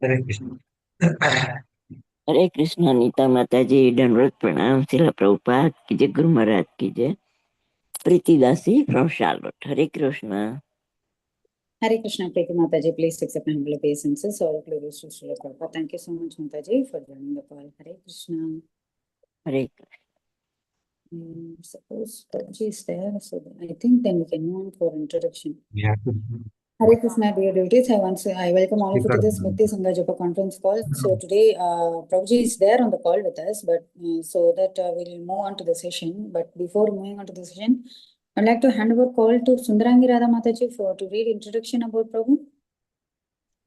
हरे कृष्ण। हरे कृष्ण नीता माता जी, दंडवत प्रणाम। शिला प्रभुपाद की जय, गुरु महाराज की जय। प्रीति दासी from Charlotte. Hare Krishna. Hare Krishna, Preeti Mataji, please accept my humble obeisances. All glories to Srila Prabhupada. Thank you so much, Mataji, for joining the call. Hare Krishna. Hare Suppose Prabhuji is there, so I think then we can move on for introduction. Yeah. Hare Krishna, dear devotees. I welcome all of you to this Bhakti Sangha Japa conference call. So today, Prabhuji is there on the call with us, but so that we'll move on to the session. But before moving on to the session, I'd like to hand over call to Sundarangi Radha Mataji for to read introduction about Prabhu.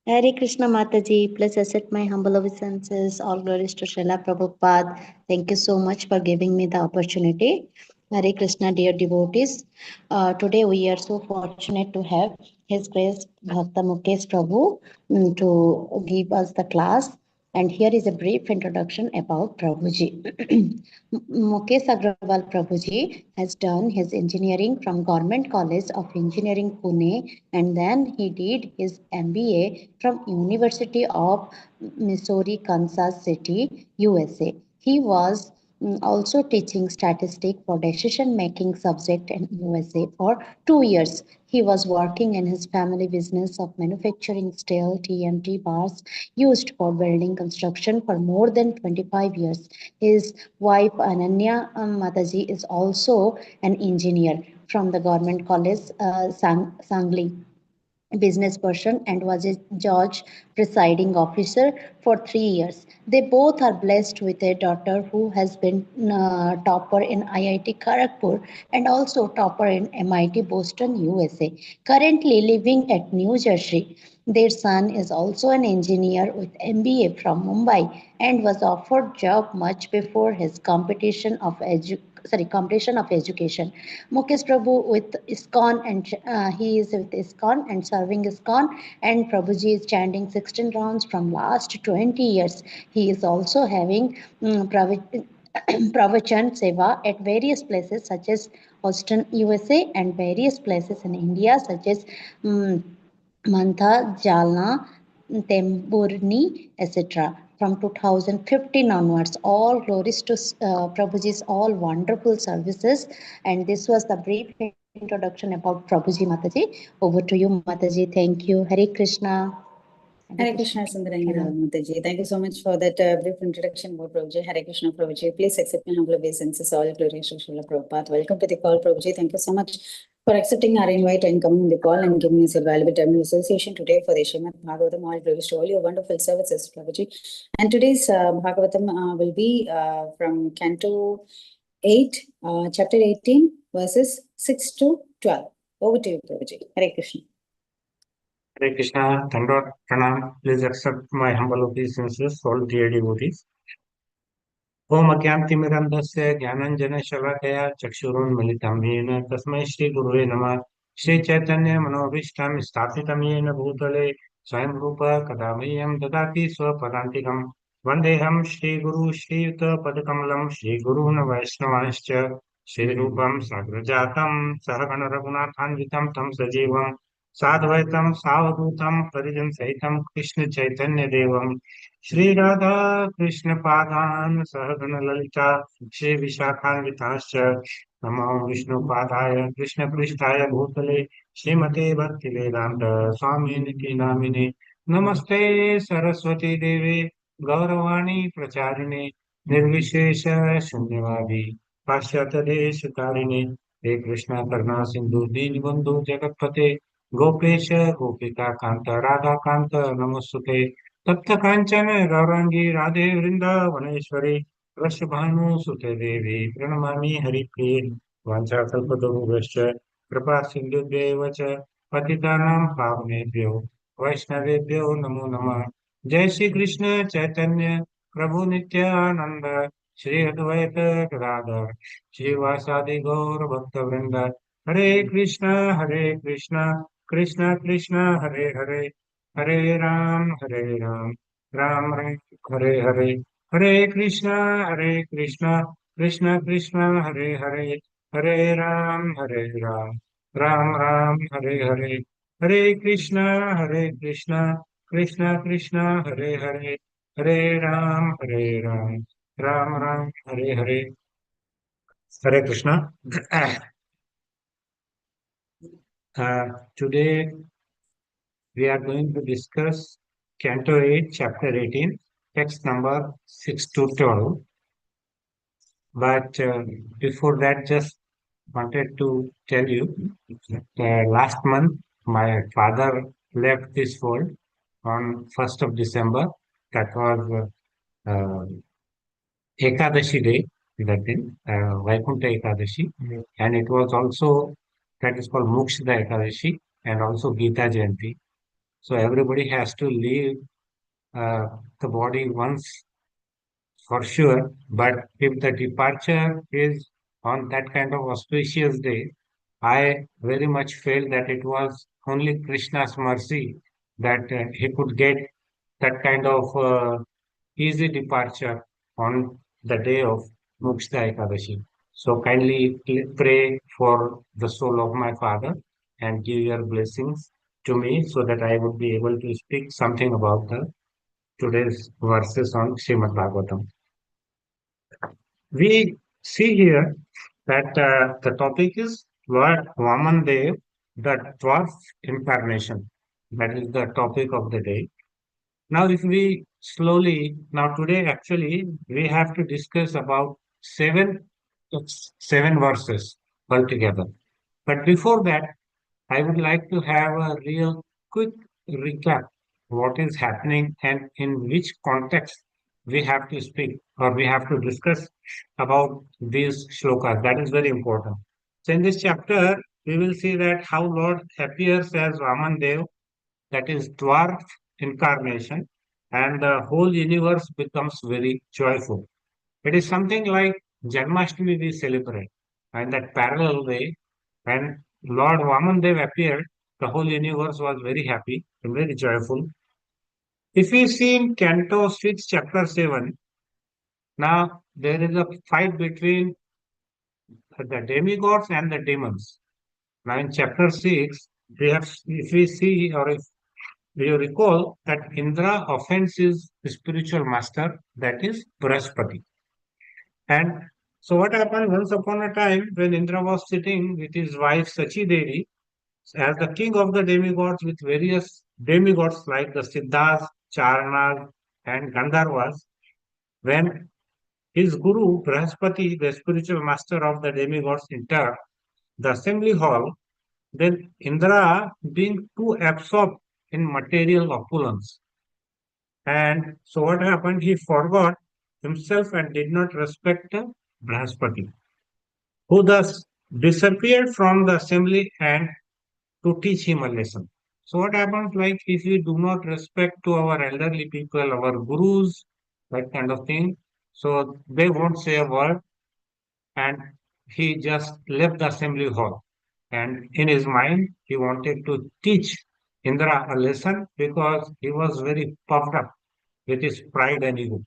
Hare Krishna Mataji, please accept my humble obeisances. All glories to Srila Prabhupada. Thank you so much for giving me the opportunity. Hare Krishna, dear devotees. Today we are so fortunate to have His Grace Bhakta Mukesh Prabhu to give us the class. And here is a brief introduction about Prabhuji. Mukesh Agarwal Prabhuji has done his engineering from Government College of Engineering Pune, and then he did his MBA from University of Missouri, Kansas City, USA. He was also teaching statistics for decision making subject in USA for 2 years. He was working in his family business of manufacturing steel TNT bars used for building construction for more than 25 years. His wife Ananya Mataji is also an engineer from the Government College Sangli business person and was a judge presiding officer for 3 years. They both are blessed with a daughter who has been topper in IIT Kharagpur and also topper in MIT Boston, USA. Currently living at New Jersey. Their son is also an engineer with MBA from Mumbai and was offered job much before his completion of education. Mukesh Prabhu with ISKCON and he is with ISKCON and serving ISKCON, and Prabhuji is chanting 16 rounds from last 20 years. He is also having Pravachan Seva at various places such as Austin, USA, and various places in India such as Mantha, Jalna, Temburni, etc. From 2015 onwards, all glories to Prabhuji's all wonderful services. And this was the brief introduction about Prabhuji Mataji. Over to you, Mataji. Thank you. Hare Krishna. Hare Krishna, Sundarangi Mataji. Thank you so much for that brief introduction about Prabhuji. Hare Krishna, Prabhuji. Please accept my humble obeisances. All glories to Srila Prabhupada. Welcome to the call, Prabhuji. Thank you so much for accepting our invite and coming in the call and giving us your valuable time in association today for the Srimad Bhagavatam. All glories to all your wonderful services, Prabhuji. And today's Bhagavatam will be from Canto 8, chapter 18, verses 6 to 12. Over to you, Prabhuji. Hare Krishna. Hare Krishna, Dhandavat Pranam. Please accept my humble obeisances, all dear devotees. ओम अज्ञानतिमिरन्धस्य ज्ञानञ्जनशलाकया चक्षुरुन्मिलितं येन तस्मै श्रीगुरुवे नमः। श्रीचैतन्यमनोभीष्टं स्थापितं येन भूतले स्वयं रूप कदा मह्यं ददाति स्वपदान्तिकं। वन्देऽहं श्रीगुरु श्रीयुतपदकमलं श्रीगुरून् वैष्णवांश्च श्रीरूपं साग्रजातं सहगण रघुनाथान्वितं तं सजीवं साद्वैतं सावधूतं परिजनसहितं कृष्णचैतन्यदेवं श्री राधा कृष्ण पादान सहगण ललिता श्री विशाखान्विताश्च नमो विष्णुपादाय कृष्ण पृष्ठाय भूतले श्रीमते भक्ति वेदांत स्वामी निति नामिने नमस्ते सरस्वती देवे गौरवाणी प्रचारिणे निर्विशेष शून्यवादी पाश्चात्य देश कारिणे हे कृष्ण करुणा सिंधु दीन बंधु जगतपते गोपेश गोपिका कांत राधा कांत नमस्ते तप्त कांचन गौरांगी राधे वृंदावनेश्वरी वृषभानुसुते देवी प्रणमामि हरिप्रिये वाञ्छाकल्पतरुभ्यश्च कृपा सिन्धुभ्येव च पतितानां पावनेभ्यो वैष्णवेभ्यो नमो नमः। जय श्री कृष्ण चैतन्य प्रभु नित्यानंद श्री अद्वैत गदाधर श्रीवासादि गौर भक्तवृंद हरे Krishna Krishna Krishna Hare Hare Hare Ram Ram Ram Hare Hare Hare Krishna Krishna Krishna Hare Hare Hare Ram Ram Ram Ram Hare Hare Hare Krishna Krishna Krishna Hare Hare, Hare Ram, Ram Ram, Hare Hare. Hare Krishna. Today we are going to discuss Canto 8, Chapter 18, text number 6 to 12. But before that, just wanted to tell you, last month my father left this world on 1st of December. That was Ekadashi day, that is Vaikuntha Ekadashi, and it was also that is called Mokshada Ekadashi and also Gita Jayanti. So everybody has to leave the body once for sure, but if the departure is on that kind of auspicious day, I very much felt that it was only Krishna's mercy that he could get that kind of easy departure on the day of Mukshda Ekadashi. So kindly pray for the soul of my father and give your blessings to me so that I would be able to speak something about the today's verses on Srimad Bhagavatam. We see here that the topic is Lord Vaman Dev, the dwarf incarnation. That is the topic of the day. Now, if we slowly, now today actually we have to discuss about seven verses altogether. But before that, I would like to have a real quick recap what is happening and in which context we have to speak or we have to discuss about these shlokas. That is very important. So in this chapter, we will see that how Lord appears as Vaman Dev, that is dwarf incarnation, and the whole universe becomes very joyful. It is something like Janmashtami we celebrate. And that parallel way, when Lord Vamandev appeared, the whole universe was very happy and very joyful. If we see in Canto 6, Chapter 7, now there is a fight between the demigods and the demons. Now in Chapter 6, we have, if we see or if you recall that Indra offends his spiritual master, that is Brahaspati. And so what happened once upon a time when Indra was sitting with his wife Sachi Devi as the king of the demigods with various demigods like the Siddhas, Charanas, and Gandharvas, when his guru Brahaspati, the spiritual master of the demigods, entered the assembly hall, then Indra, being too absorbed in material opulence, and so what happened? He forgot himself and did not respect Brahaspati, who thus disappeared from the assembly and to teach him a lesson. So what happens like if we do not respect to our elderly people, our gurus, that kind of thing, so they won't say a word and he just left the assembly hall. And in his mind, he wanted to teach Indra a lesson because he was very puffed up with his pride and ego.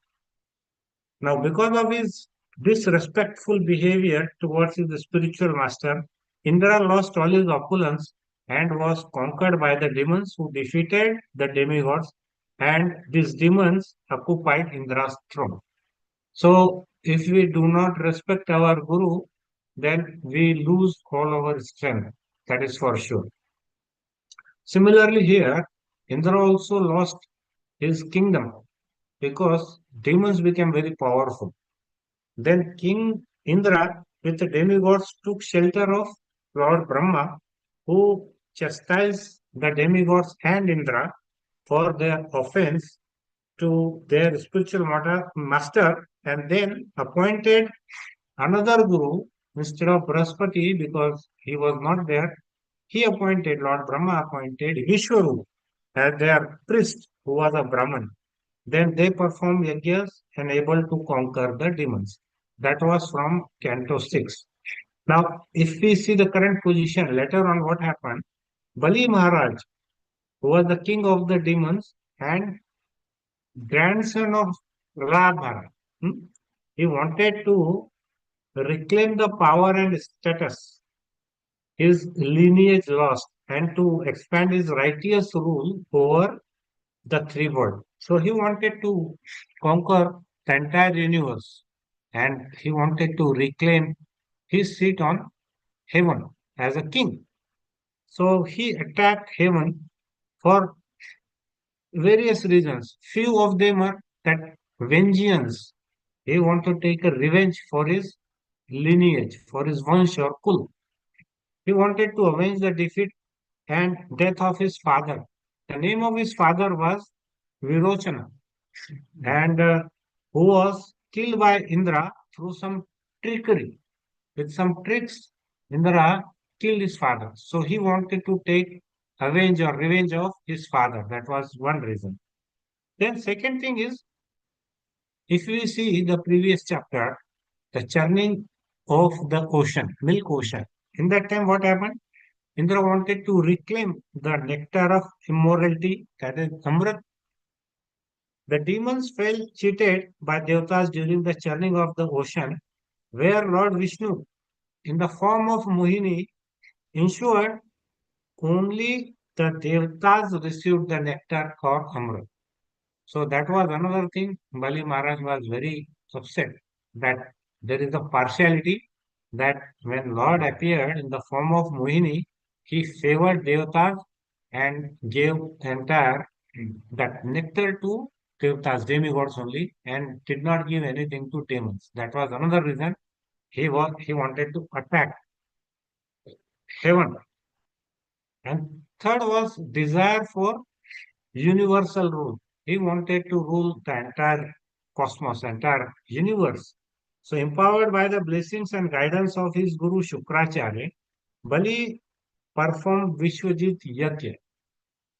Now, because of his disrespectful behavior towards his spiritual master, Indra lost all his opulence and was conquered by the demons who defeated the demigods, and these demons occupied Indra's throne. So, if we do not respect our Guru, then we lose all our strength. That is for sure. Similarly, here, Indra also lost his kingdom because demons became very powerful. Then King Indra with the demigods took shelter of Lord Brahma, who chastised the demigods and Indra for their offense to their spiritual master, and then appointed another guru instead of Brahaspati because he was not there. He appointed, Lord Brahma appointed Vishwaru as their priest who was a Brahman. Then they performed yajnas and able to conquer the demons. That was from Canto 6. Now, if we see the current position, later on what happened, Bali Maharaj, who was the king of the demons and grandson of Radha, he wanted to reclaim the power and status his lineage lost and to expand his righteous rule over the three worlds. So he wanted to conquer the entire universe and he wanted to reclaim his seat on heaven as a king. So he attacked heaven for various reasons. Few of them are that vengeance. He wanted to take a revenge for his lineage, for his vansh or kul. He wanted to avenge the defeat and death of his father. The name of his father was Virochana, and who was killed by Indra through some trickery. With some tricks, Indra killed his father. So he wanted to take avenge or revenge of his father. That was one reason. Then second thing is, if we see the previous chapter, the churning of the ocean, milk ocean. In that time, what happened? Indra wanted to reclaim the nectar of immortality, that is Amrit. The demons felt cheated by Devatas during the churning of the ocean, where Lord Vishnu, in the form of Mohini, ensured only the Devatas received the nectar or Amrit. So that was another thing. Bali Maharaj was very upset that there is a partiality that when Lord appeared in the form of Mohini, he favored Devatas and gave entire that nectar to Devatas, demigods only, and did not give anything to demons. That was another reason he wanted to attack heaven. And third was desire for universal rule. He wanted to rule the entire cosmos, entire universe. So, empowered by the blessings and guidance of his guru Shukracharya, Bali performed Vishwajit Yajna.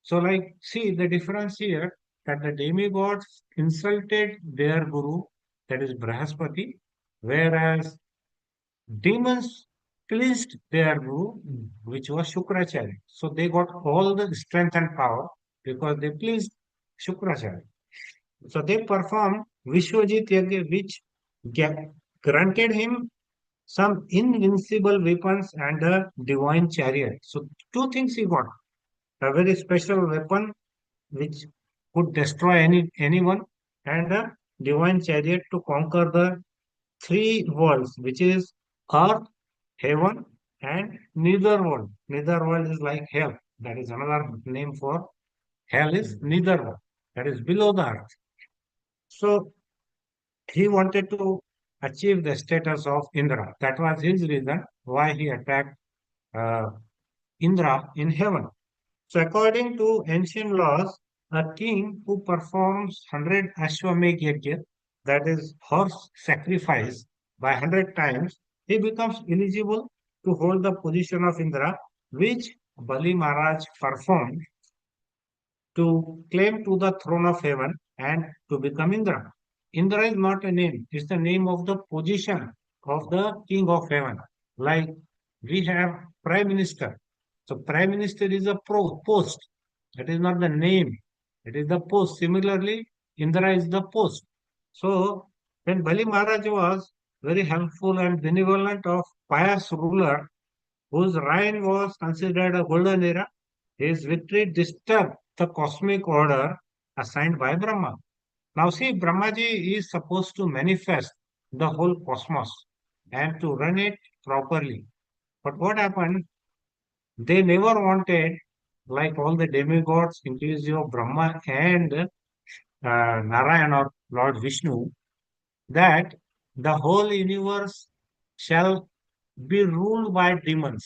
So, like, see the difference here that the demigods insulted their guru, that is Brahaspati, whereas demons pleased their guru, which was Shukracharya. So they got all the strength and power because they pleased Shukracharya. So they performed Vishwajit Yajna, which granted him some invincible weapons and a divine chariot. So two things he got: a very special weapon which could destroy anyone, and a divine chariot to conquer the three worlds, which is earth, heaven, and neither world. Neither world is like hell. That is another name for hell is neither world. That is below the earth. So he wanted to achieve the status of Indra. That was his reason why he attacked uh, Indra in heaven. So according to ancient laws, a king who performs 100 Ashwamedh Yajna, that is horse sacrifice, by 100 times, he becomes eligible to hold the position of Indra, which Bali Maharaj performed to claim to the throne of heaven and to become Indra. Indra is not a name, it's the name of the position of the king of heaven. Like we have prime minister. So prime minister is a post. That is not the name. It is the post. Similarly, Indra is the post. So when Bali Maharaj was very helpful and benevolent of pious ruler whose reign was considered a golden era, his victory disturbed the cosmic order assigned by Brahma. Now, see, Brahmaji is supposed to manifest the whole cosmos and to run it properly. But what happened? They never wanted, like all the demigods, inclusive of Brahma and Narayan or Lord Vishnu, that the whole universe shall be ruled by demons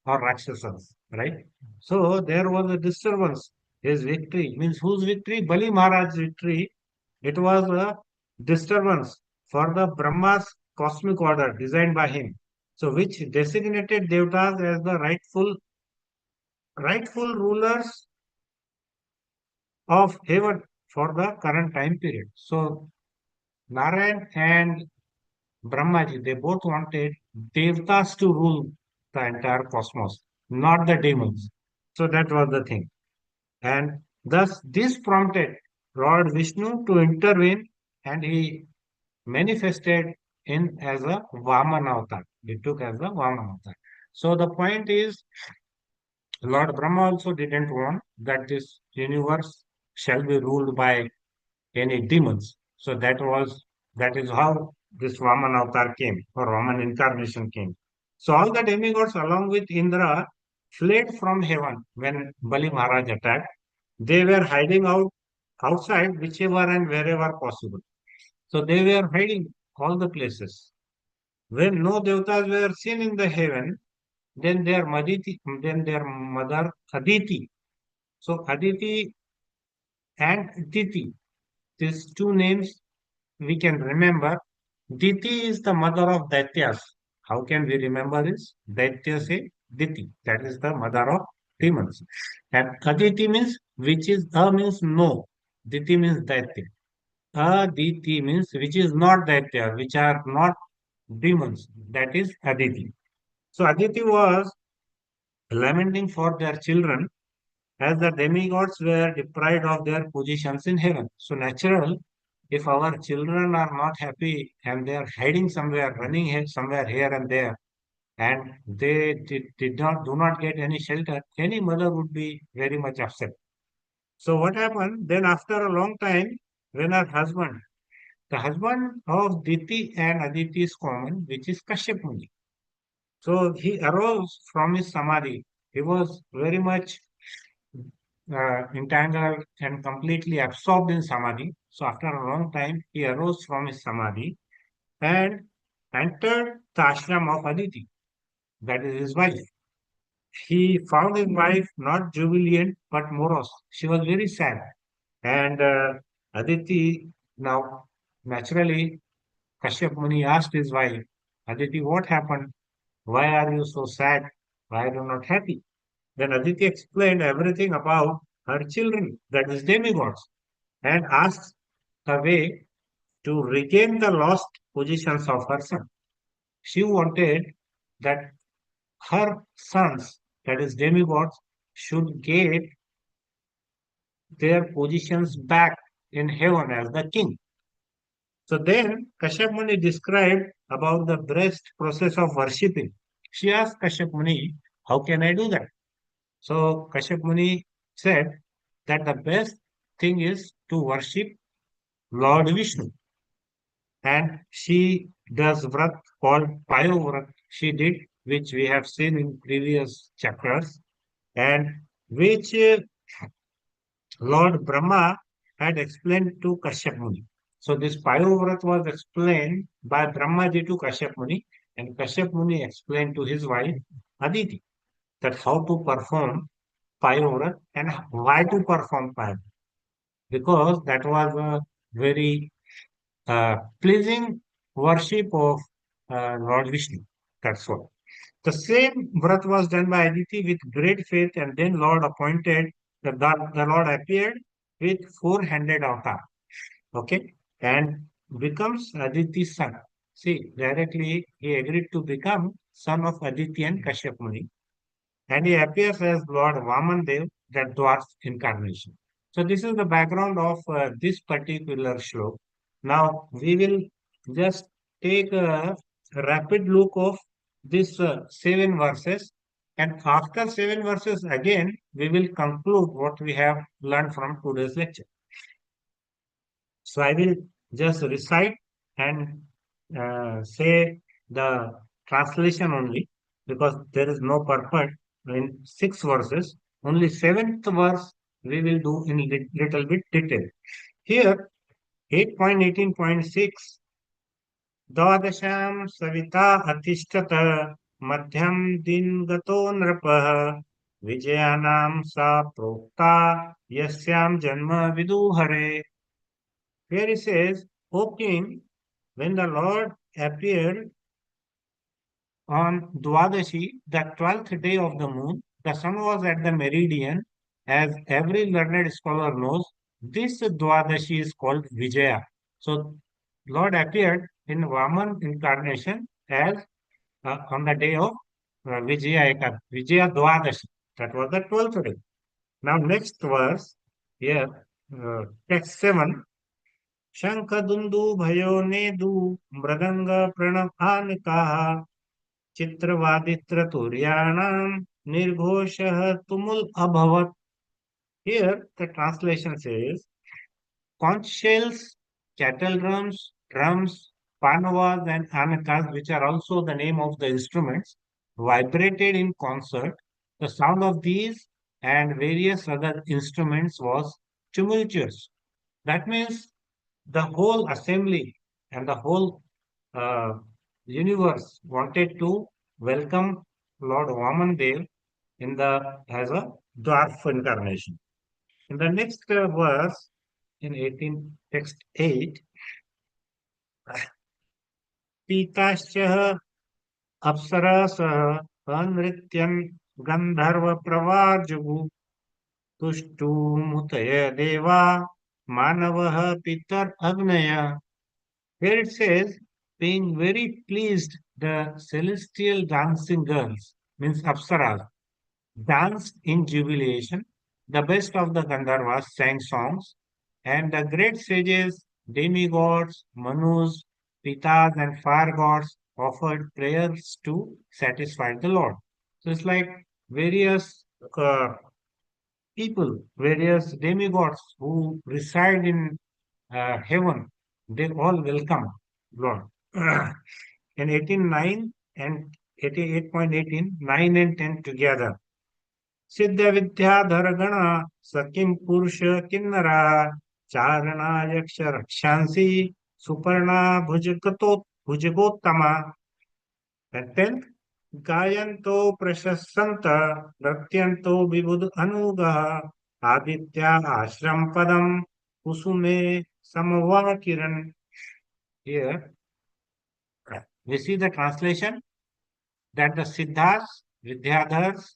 or Rakshasas, right? So there was a disturbance. His victory means whose victory? Bali Maharaj's victory. It was a disturbance for the Brahma's cosmic order designed by him. So which designated Devatas as the rightful rulers of heaven for the current time period. So Narayan and Brahmaji, they both wanted Devatas to rule the entire cosmos, not the demons. So that was the thing. And thus this prompted Lord Vishnu to intervene and he manifested in as a Vaman avatar. He took as a Vaman avatar. So the point is, Lord Brahma also didn't want that this universe shall be ruled by any demons. So that is how this Vaman avatar came, or Vaman incarnation came. So all the demigods along with Indra fled from heaven when Bali Maharaj attacked. They were hiding outside whichever and wherever possible. So they were hiding all the places. When no devatas were seen in the heaven, then their mother Aditi. So Aditi and Diti, these two names we can remember. Diti is the mother of Daityas. How can we remember this? Daitya say Diti. That is the mother of demons. And Aditi means which is means no. Diti means Daitya. Aditi means which is not Daitya, which are not demons. That is Aditi. So Aditi was lamenting for their children as the demigods were deprived of their positions in heaven. So natural, if our children are not happy and they are hiding somewhere, running here, somewhere here and there, and they did not do not get any shelter, any mother would be very much upset. So what happened? Then after a long time, when her husband, the husband of Diti and Aditi is common, which is Kashyap Muni. So he arose from his samadhi. He was very much entangled and completely absorbed in samadhi. So after a long time, he arose from his samadhi and entered the ashram of Aditi, that is his wife. He found his wife not jubilant but morose. She was very sad. And Aditi, now naturally, Kashyap Muni asked his wife, Aditi, what happened? Why are you so sad? Why are you not happy? Then Aditi explained everything about her children, that is demigods, and asked a way to regain the lost positions of her son. She wanted that her sons, that is demigods, should get their positions back in heaven as the king. So then Kashyap Muni described about the best process of worshipping. She asked Kashyap Muni, how can I do that? So Kashyap Muni said that the best thing is to worship Lord Vishnu. And she does vrat called Payo Vrat. She did, which we have seen in previous chapters, and which Lord Brahma had explained to Kashyap Muni. So this Payo Vrat was explained by Brahmaji to Kashyap Muni, and Kashyap Muni explained to his wife Aditi that how to perform Payovrat and why to perform Payovrat. Because that was a very pleasing worship of Lord Vishnu. That's all. The same vrat was done by Aditi with great faith, and then Lord appointed the Lord appeared with four-handed avatar. Okay, and becomes Aditi's son. See, directly he agreed to become son of Aditi and Kashyap Muni, and he appears as Lord Vamandev, that dwarf incarnation. So this is the background of this particular shlok. Now we will just take a rapid look of these seven verses, and after seven verses again we will conclude what we have learned from today's lecture. So I will just recite and say the translation only, because there is no purport in six verses. Only seventh verse we will do in little bit detail. Here, 8.18.6, द्वादशां Savita अतिष्ठत मध्यम दिन गतो नृपः विजयानां सा प्रोक्ता यस्यां जन्म विदुहरे. Here he says, O king, when the Lord appeared on Dwadashi, the 12th day of the moon, the sun was at the meridian. As every learned scholar knows, this Dwadashi is called Vijaya. So, Lord appeared in Vaman incarnation as on the day of Vijaya Dwadashi. That was the 12th day. Now, next verse, here, text 7. शंख दुंदु भयो नेदु मृदंग प्रणभानकाः चित्रवादित्र तुर्याणां निर्घोषः तुमुल अभवत्. Here, the translation says, conch shells, cattle drums, panavas, and anakas, which are also the name of the instruments, vibrated in concert. The sound of these and various other instruments was tumultuous. That means the whole assembly and the whole uh, universe wanted to welcome Lord Vamandev in the as a dwarf incarnation. In the next verse, in 18 text 8, पीताश्चः अप्सरसः अनृत्यं गन्धर्वप्रवार्जुः तुष्टुमुतय देवा मानवः पितरग्नयः. Here it says, being very pleased, the celestial dancing girls, means apsaras, danced in jubilation. The best of the Gandharvas sang songs, and the great sages, demigods, manus, pitas, and fire gods offered prayers to satisfy the Lord. So it's like various people, various demigods who reside in heaven, they all welcome Lord. In 18:9 and 88.18, 9 and 10 together. सिद्ध विद्याधर गण सकिम पुरुष किन्नरा चारणा यक्ष रक्षांसी Suparna भुजगोत्तमा. And tenth, गायन्तो प्रशस्सन्त नृत्यन्तो विबुध अनुगः Aditya आश्रम पदम कुसुमे समवाकिरण. Here we see the translation that the Siddhas, Vidyadhars,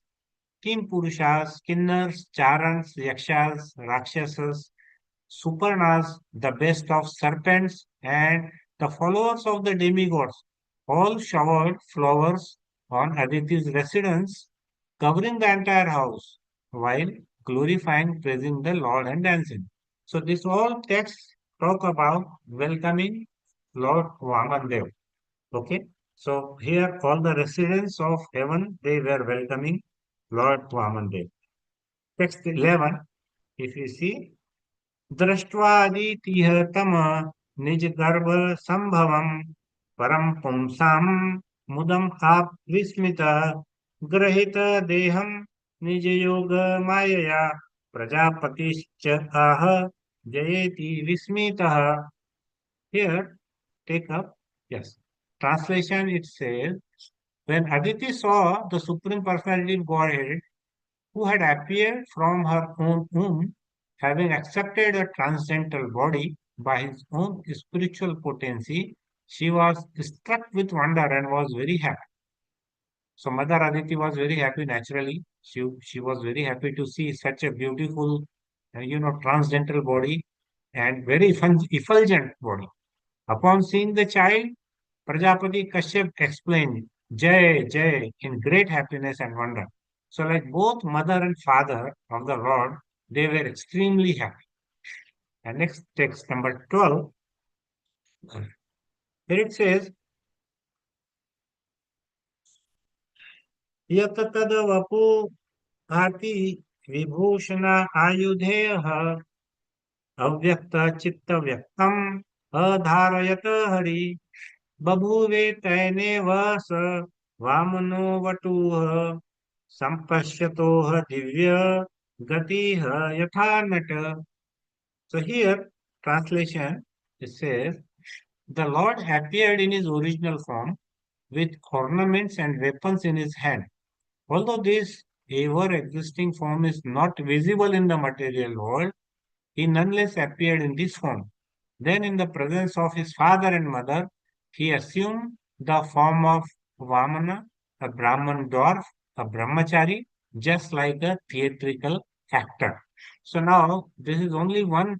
Kim Purushas, Kinnars, Charans, Yakshas, Rakshasas, Suparnas, the best of serpents, and the followers of the demigods all showered flowers on Aditi's residence, covering the entire house, while glorifying, praising the Lord and dancing. So this all texts talk about welcoming Lord Vamandev. Okay, so here all the residents of heaven, they were welcoming Lord Vamandev. Text 11, if you see, दृष्ट्वादितिह तम निज गर्भ संभवम परम पुंसाम मुदम आप विस्मित ग्रहित देहम निज योग मायया प्रजापतिश्च आह जयेति विस्मितः. Here, take up, yes. Translation, it says, when Aditi saw the Supreme Personality of Godhead, who had appeared from her own womb, having accepted a transcendental body by his own spiritual potency, she was struck with wonder and was very happy. So Mother Aditi was very happy naturally. She was very happy to see such a beautiful, transcendental body and very effulgent body. Upon seeing the child, Prajapati Kashyap explained, Jai, Jai, in great happiness and wonder. So, like both mother and father of the Lord, they were extremely happy. And next text, number 12, here it says, Yat tad vapu bhati vibhushana ayudheya avyakta chitta vyaktam adharayata hari बभूवे तैने वस वामनो वटुः संपश्यतोह दिव्य गतिः यथा नट. So here, translation, it says, the Lord appeared in his original form with ornaments and weapons in his hand. Although this ever-existing form is not visible in the material world, he nonetheless appeared in this form. Then, in the presence of his father and mother, he assumed the form of Vamana, a Brahman dwarf, a brahmachari, just like a theatrical actor. So now, this is only one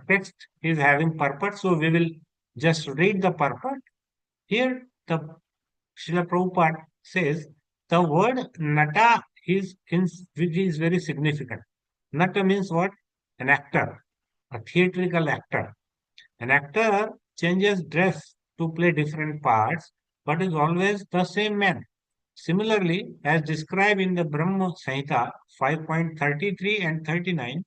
text is having purport, so we will just read the purport. Here, the Srila Prabhupada says the word nata which is very significant. Nata means what? An actor, a theatrical actor. An actor changes dress to play different parts, but is always the same man. Similarly, as described in the Brahma Samhita 5.33 and 39,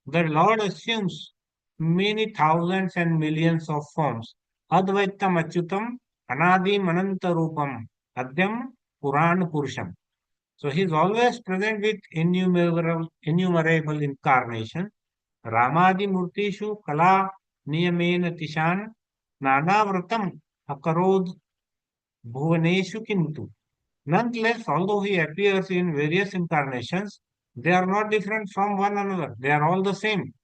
the Lord assumes many thousands and millions of forms. Advaitam Achyutam Anadim Anantarupam Adyam Puran Purusham. So he is always present with innumerable incarnations. Ramadi Murtishu Kala Niyamena Tishan Nanavratam Akarod Bhuvaneshu Kintu. Nonetheless, although he appears in various incarnations, they are not different from one another. They are all the same.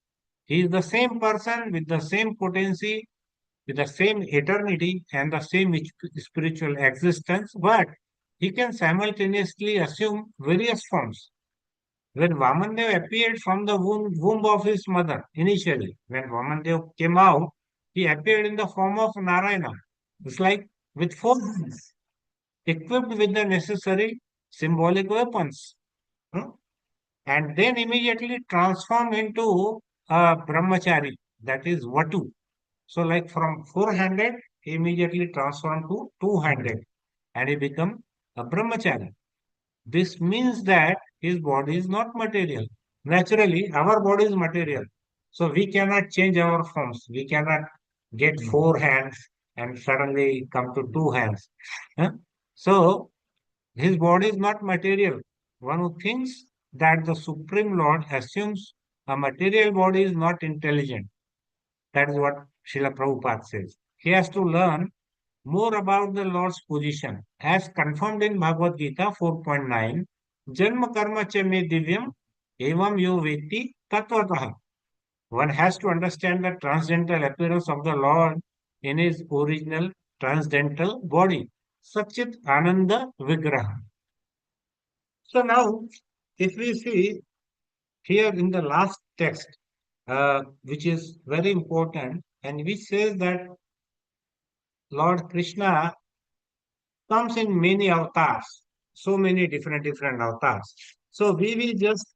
He is the same person with the same potency, with the same eternity and the same spiritual existence, but he can simultaneously assume various forms. When Vamandev appeared from the womb of his mother, initially, when Vamandev came out, he appeared in the form of Narayana. It's like with four hands, equipped with the necessary symbolic weapons, hmm, and then immediately transform into a brahmachari, that is Vatu. So, like from four-handed, he immediately transformed to two-handed, and he become a brahmachari. This means that his body is not material. Naturally, our body is material. So we cannot change our forms. We cannot get four hands and suddenly come to two hands. Huh? So his body is not material. One who thinks that the Supreme Lord assumes a material body is not intelligent. That is what Srila Prabhupada says. He has to learn more about the Lord's position. As confirmed in Bhagavad Gita 4.9, Janma karma cha me divyam evam yo veti tatvatah. One has to understand the transcendental appearance of the Lord in his original transcendental body. Satchit Ananda Vigraha. So now, if we see here in the last text, which is very important, and which says that Lord Krishna comes in many avatars, so many different avatars. So we will just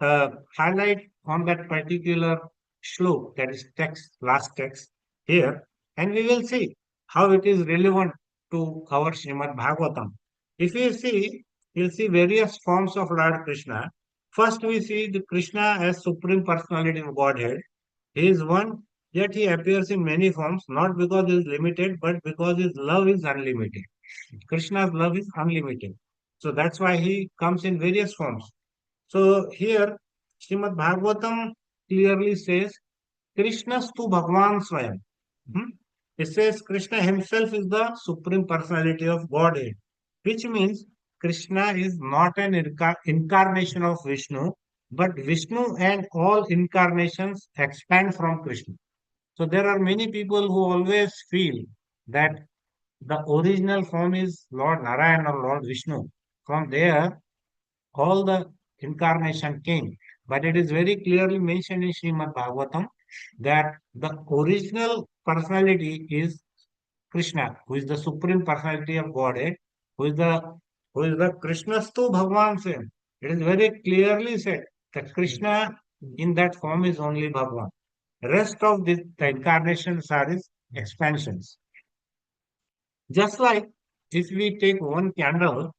highlight on that particular shlok, that is text, last text here, and we will see how it is relevant to our Srimad Bhagavatam. If we see, we'll see various forms of Lord Krishna. First, we see the Krishna as Supreme Personality of Godhead. He is one, yet he appears in many forms, not because he is limited, but because his love is unlimited. Krishna's love is unlimited. So that's why he comes in various forms. So here, Srimad Bhagavatam clearly says, Krishnastu Bhagavan Swayam. Hmm? It says Krishna himself is the Supreme Personality of Godhead, which means Krishna is not an incarnation of Vishnu, but Vishnu and all incarnations expand from Krishna. So there are many people who always feel that the original form is Lord Narayan or Lord Vishnu. From there, all the incarnation came. But it is very clearly mentioned in Srimad Bhagavatam that the original personality is Krishna, who is the supreme personality of Godhead, who is the Krishnastu Bhagavan same. It is very clearly said that Krishna in that form is only Bhagavan. Rest of the incarnations are his expansions. Just like if we take one candle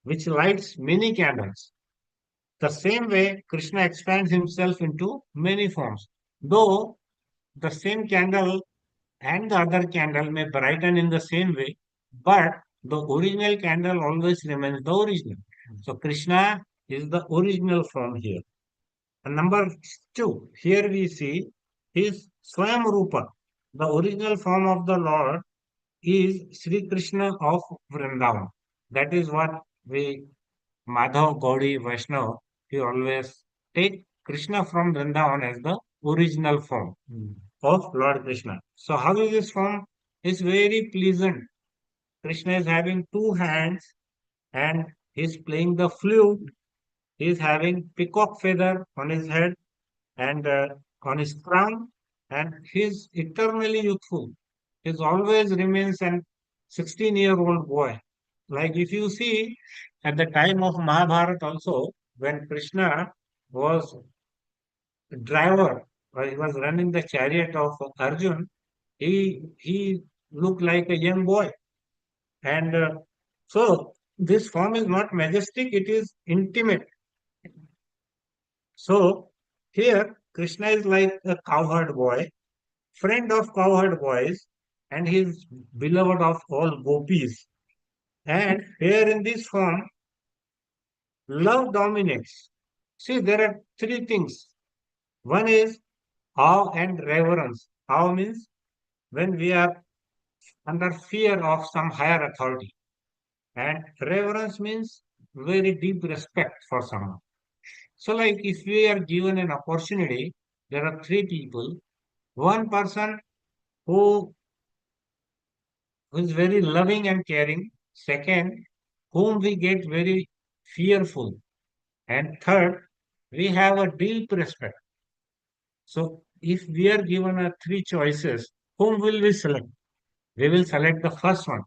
which lights many candles, the same way Krishna expands himself into many forms. Though the same candle and the other candle may brighten in the same way, but the original candle always remains the original. So Krishna is the original form here. And number two, here we see his Swayam Rupa. The original form of the Lord is Sri Krishna of Vrindavan. That is what we Madhav Gaudi Vaishnav, he always take Krishna from Vrindavan as the original form of Lord Krishna. So how is this form? It's very pleasant. Krishna is having two hands and he's playing the flute. He's having peacock feather on his head and on his crown, and he's eternally youthful. He always remains an 16-year-old boy. Like if you see at the time of Mahabharata also, when Krishna was driver, or he was running the chariot of Arjun, he looked like a young boy. And so this form is not majestic, it is intimate. So here Krishna is like a cowherd boy, friend of cowherd boys, and he is beloved of all gopis. And here in this form, love dominates. See, there are three things. One is awe and reverence. Awe means when we are under fear of some higher authority. And reverence means very deep respect for someone. So, like if we are given an opportunity, there are three people. One person who is very loving and caring. Second, whom we get very fearful. And third, we have a deep respect. So, if we are given a three choices, whom will we select? We will select the first one,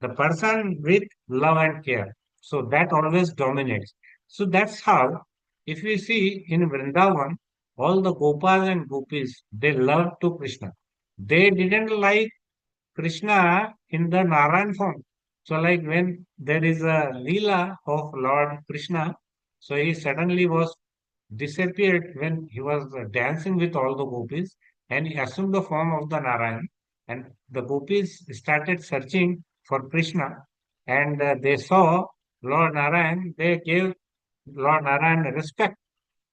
the person with love and care. So that always dominates. So that's how, if we see in Vrindavan, all the Gopas and Gopis, they loved to Krishna. They didn't like Krishna in the Narayan form. So like when there is a Leela of Lord Krishna, so he suddenly was disappeared when he was dancing with all the gopis, and he assumed the form of the Narayan, and the gopis started searching for Krishna, and they saw Lord Narayan. They gave Lord Narayan respect,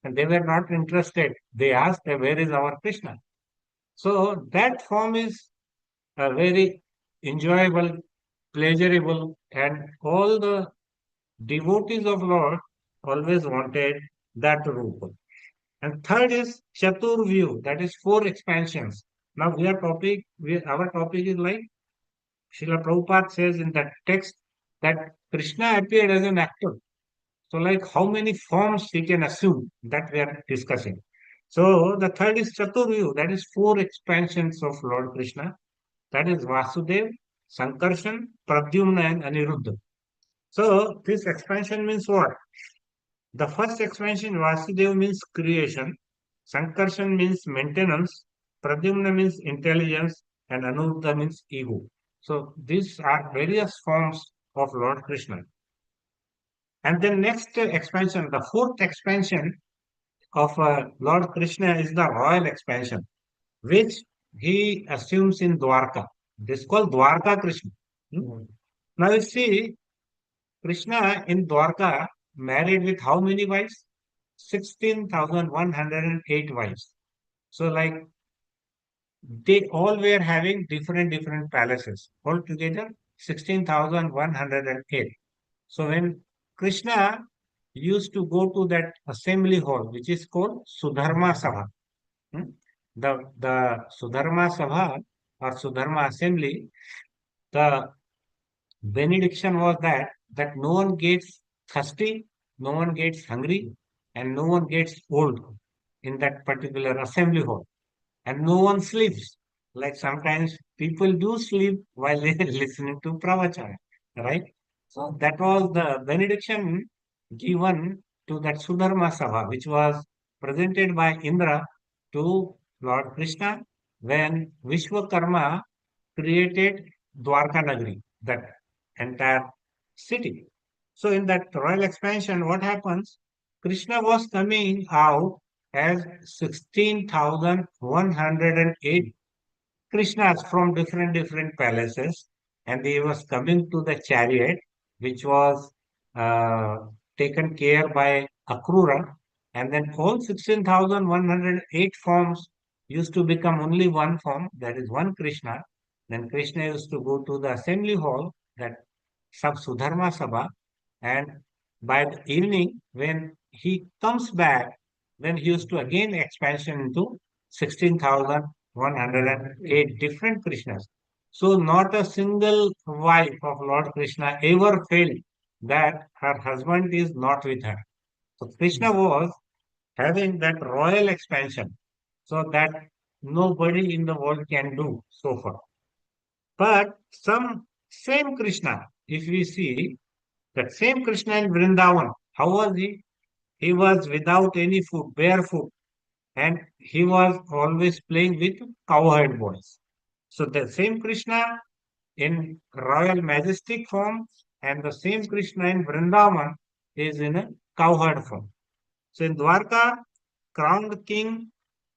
and they were not interested. They asked, where is our Krishna? So that form is very enjoyable, pleasurable, and all the devotees of Lord always wanted that Rupa. And third is Chatur view, that is four expansions. Now our topic is like Srila Prabhupada says in that text that Krishna appeared as an actor. So like how many forms he can assume, that we are discussing. So the third is Chatur view, that is four expansions of Lord Krishna. That is Vasudev, Sankarshan, Pradyumna and Aniruddha. So this expansion means what? The first expansion, Vasudeva, means creation, Sankarshan means maintenance, Pradyumna means intelligence, and Anuruddha means ego. So these are various forms of Lord Krishna. And then next expansion, the fourth expansion of Lord Krishna is the royal expansion, which he assumes in Dwarka. This is called Dwarka Krishna. Hmm? Now you see, Krishna in Dwarka married with how many wives? 16,108 wives. So, like, they all were having different palaces. Altogether, 16,108. So, when Krishna used to go to that assembly hall, which is called Sudharma Sabha, hmm, the Sudharma Sabha or Sudharma Assembly, the benediction was that no one gets thirsty, no one gets hungry, and no one gets old in that particular assembly hall, and no one sleeps. Like sometimes people do sleep while they listening to pravachana, right? So that was the benediction given to that Sudharma Sabha, which was presented by Indra to Lord Krishna when Vishwakarma created Dwarka Nagari, that entire city. So in that royal expansion, what happens? Krishna was coming out as 16,108 Krishnas from different palaces, and he was coming to the chariot, which was uh, taken care by Akrura, and then all 16,108 forms used to become only one form, that is one Krishna. Then Krishna used to go to the assembly hall, that Sudharma Sabha, and by the evening, when he comes back, then he used to again expansion into 16,108 different Krishnas. So not a single wife of Lord Krishna ever felt that her husband is not with her. So Krishna was having that royal expansion, so that nobody in the world can do so far. But some same Krishna, if we see that same Krishna in Vrindavan, how was he? He was without any food, barefoot, and he was always playing with cowherd boys. So the same Krishna in royal majestic form and the same Krishna in Vrindavan is in a cowherd form. So in Dwarka, crowned king,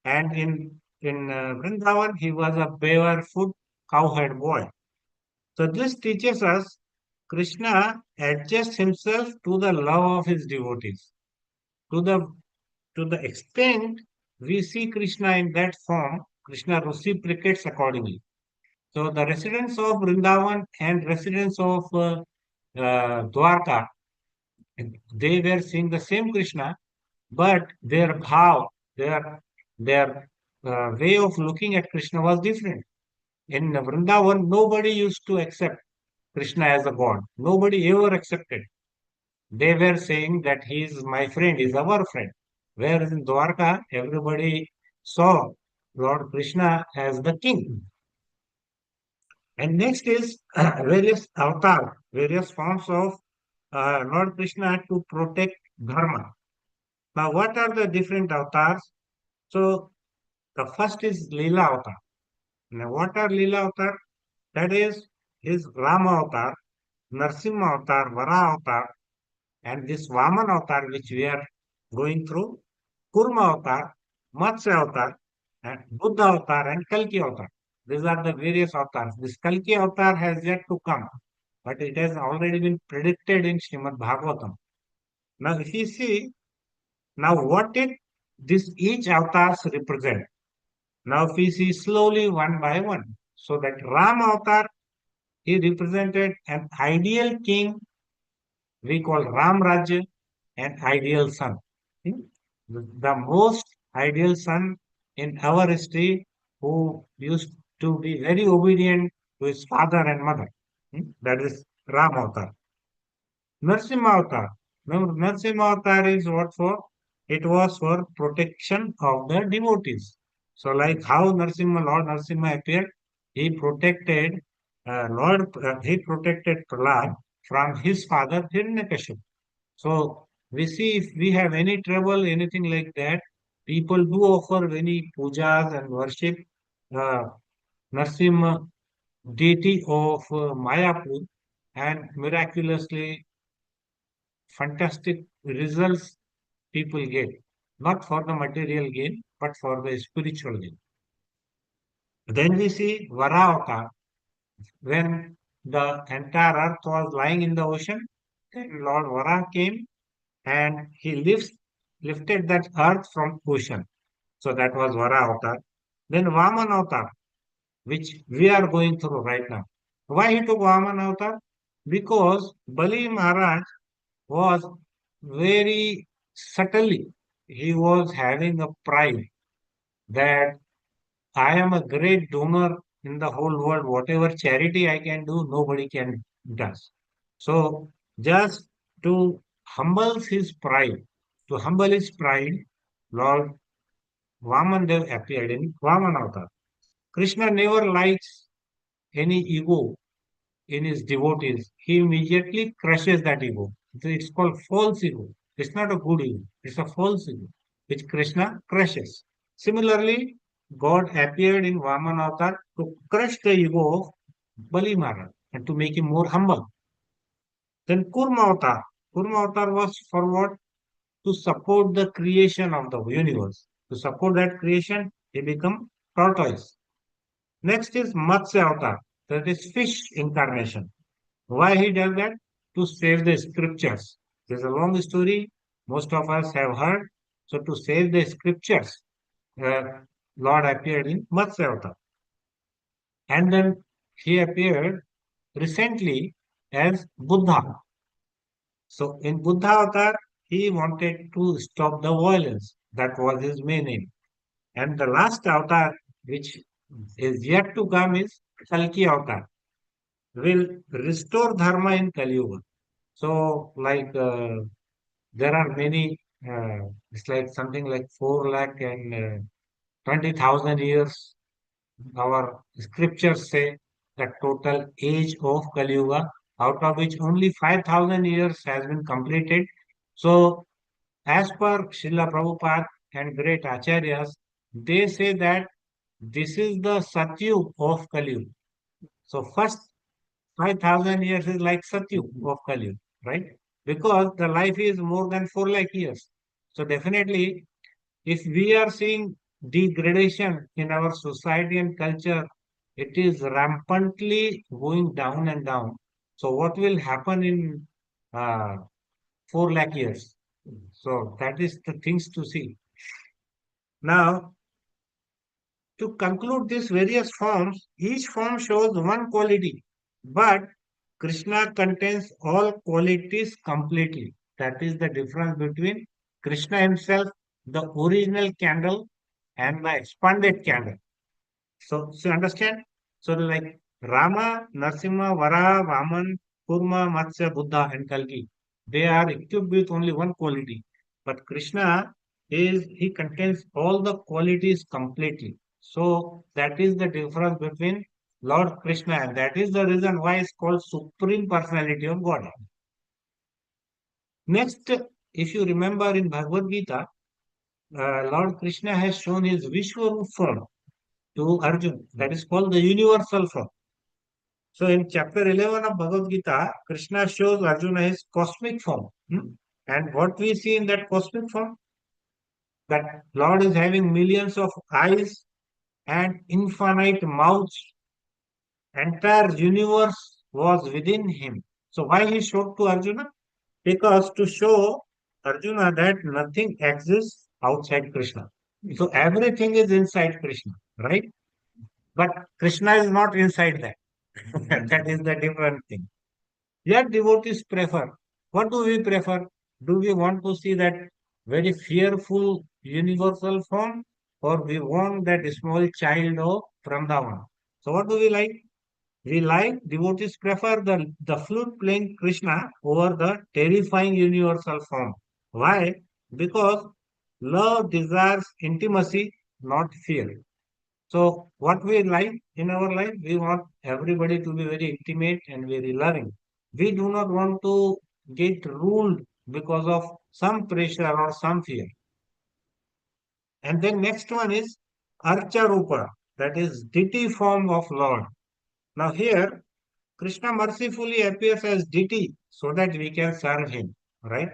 and in Vrindavan, he was a barefoot cowherd boy. So this teaches us Krishna adjusts himself to the love of his devotees. To the to the extent we see Krishna in that form, Krishna reciprocates accordingly. So the residents of Vrindavan and residents of Dwarka, they were seeing the same Krishna, but their bhav, their way of looking at Krishna was different. In Vrindavan, nobody used to accept Krishna as a god. Nobody ever accepted. They were saying that he is my friend, he is our friend. Whereas in Dwarka, everybody saw Lord Krishna as the king. And next is various avatar, various forms of Lord Krishna to protect dharma. Now, what are the different avatars? So, the first is Leela avatar. Now, what are Leela avatar? That is his Rama avatar, Narsimha avatar, Vara avatar, and this Vaman avatar, which we are going through, Kurma avatar, Matsya avatar, and Buddha avatar, and Kalki avatar. These are the various avatars. This Kalki avatar has yet to come, but it has already been predicted in Srimad Bhagavatam. Now, if you see, now what did this each avatars represent? Now, if we see slowly one by one, so that Ram avatar, he represented an ideal king we call Ram Rajya, an ideal son. Hmm? The most ideal son in our history who used to be very obedient to his father and mother. That is Ram Avatar. Narsimha Avatar. Now, Narsimha Avatar is what for? It was for protection of the devotees. So, like how Lord Narsimha appeared, he protected he protected Prahlad from his father Hiranyakashipu. So we see if we have any trouble, anything like that, people do offer many pujas and worship uh, Narsimha deity of Mayapur, and miraculously fantastic results people get, not for the material gain, but for the spiritual gain. Then we see Varaha when the entire earth was lying in the ocean, then Lord Vara came and he lifted that earth from ocean. So that was Vara Avatar. Then Vaman Avatar, which we are going through right now. Why he took Vaman Avatar? Because Bali Maharaj was very subtly, he was having a pride that I am a great donor in the whole world. Whatever charity I can do, nobody can does. So just to humble his pride, Lord Vamandev appeared in Vaman Avatar. Krishna never likes any ego in his devotees. He immediately crushes that ego. It's called false ego. It's not a good ego. It's a false ego, which Krishna crushes. Similarly, God appeared in Vaman Avatar to crush the ego of Bali Maharaj and to make him more humble. Then Kurma Avatar. Kurma Avatar was for what? To support the creation of the universe. To support that creation, he become tortoise. Next is Matsya Avatar, that is fish incarnation. Why he does that? To save the scriptures. There's a long story most of us have heard. So to save the scriptures, uh, Lord appeared in Matsya Avatar. And then he appeared recently as Buddha. So in Buddha Avatar, he wanted to stop the violence. That was his main aim. And the last avatar, which is yet to come, is Kalki Avatar, will restore dharma in Kali Yuga. So, like, there are many, it's like something like 4 lakh and 20,000 years. Our scriptures say the total age of Kali Yuga, out of which only 5,000 years has been completed. So, as per Srila Prabhupada and great acharyas, they say that this is the Satyug of Kali Yuga. So first 5,000 years is like Satyug of Kali, right? Because the life is more than 4 lakh years. So definitely, if we are seeing degradation in our society and culture, it is rampantly going down and down. So what will happen in 4 lakh years? So that is the things to see. Now, to conclude these various forms, each form shows one quality, but Krishna contains all qualities completely. That is the difference between Krishna himself, the original candle, and the expanded candle. So understand? So like Rama, Narsimha, Varaha, Vaman, Kurma, Matsya, Buddha, and Kalki, they are equipped with only one quality. But Krishna he contains all the qualities completely. So that is the difference between Lord Krishna, and that is the reason why it's called Supreme Personality of God. Next, if you remember in Bhagavad Gita, Lord Krishna has shown his Vishwarup form to Arjun. That is called the universal form. So in chapter 11 of Bhagavad Gita, Krishna shows Arjuna his cosmic form. And what we see in that cosmic form, that Lord is having millions of eyes and infinite mouths. Entire universe was within him. So why he showed to Arjuna? Because to show Arjuna that nothing exists outside Krishna. So everything is inside Krishna, right? But Krishna is not inside that. That is the different thing. Yet devotees prefer. What do we prefer? Do we want to see that very fearful universal form, or we want that small child of Vrindavan? So what do we like? We like devotees prefer the flute playing Krishna over the terrifying universal form. Why? Because love desires intimacy, not fear. So what we like in our life, we want everybody to be very intimate and very loving. We do not want to get ruled because of some pressure or some fear. And then next one is Archa Rupa, that is deity form of Lord. Now here, Krishna mercifully appears as deity so that we can serve him, right?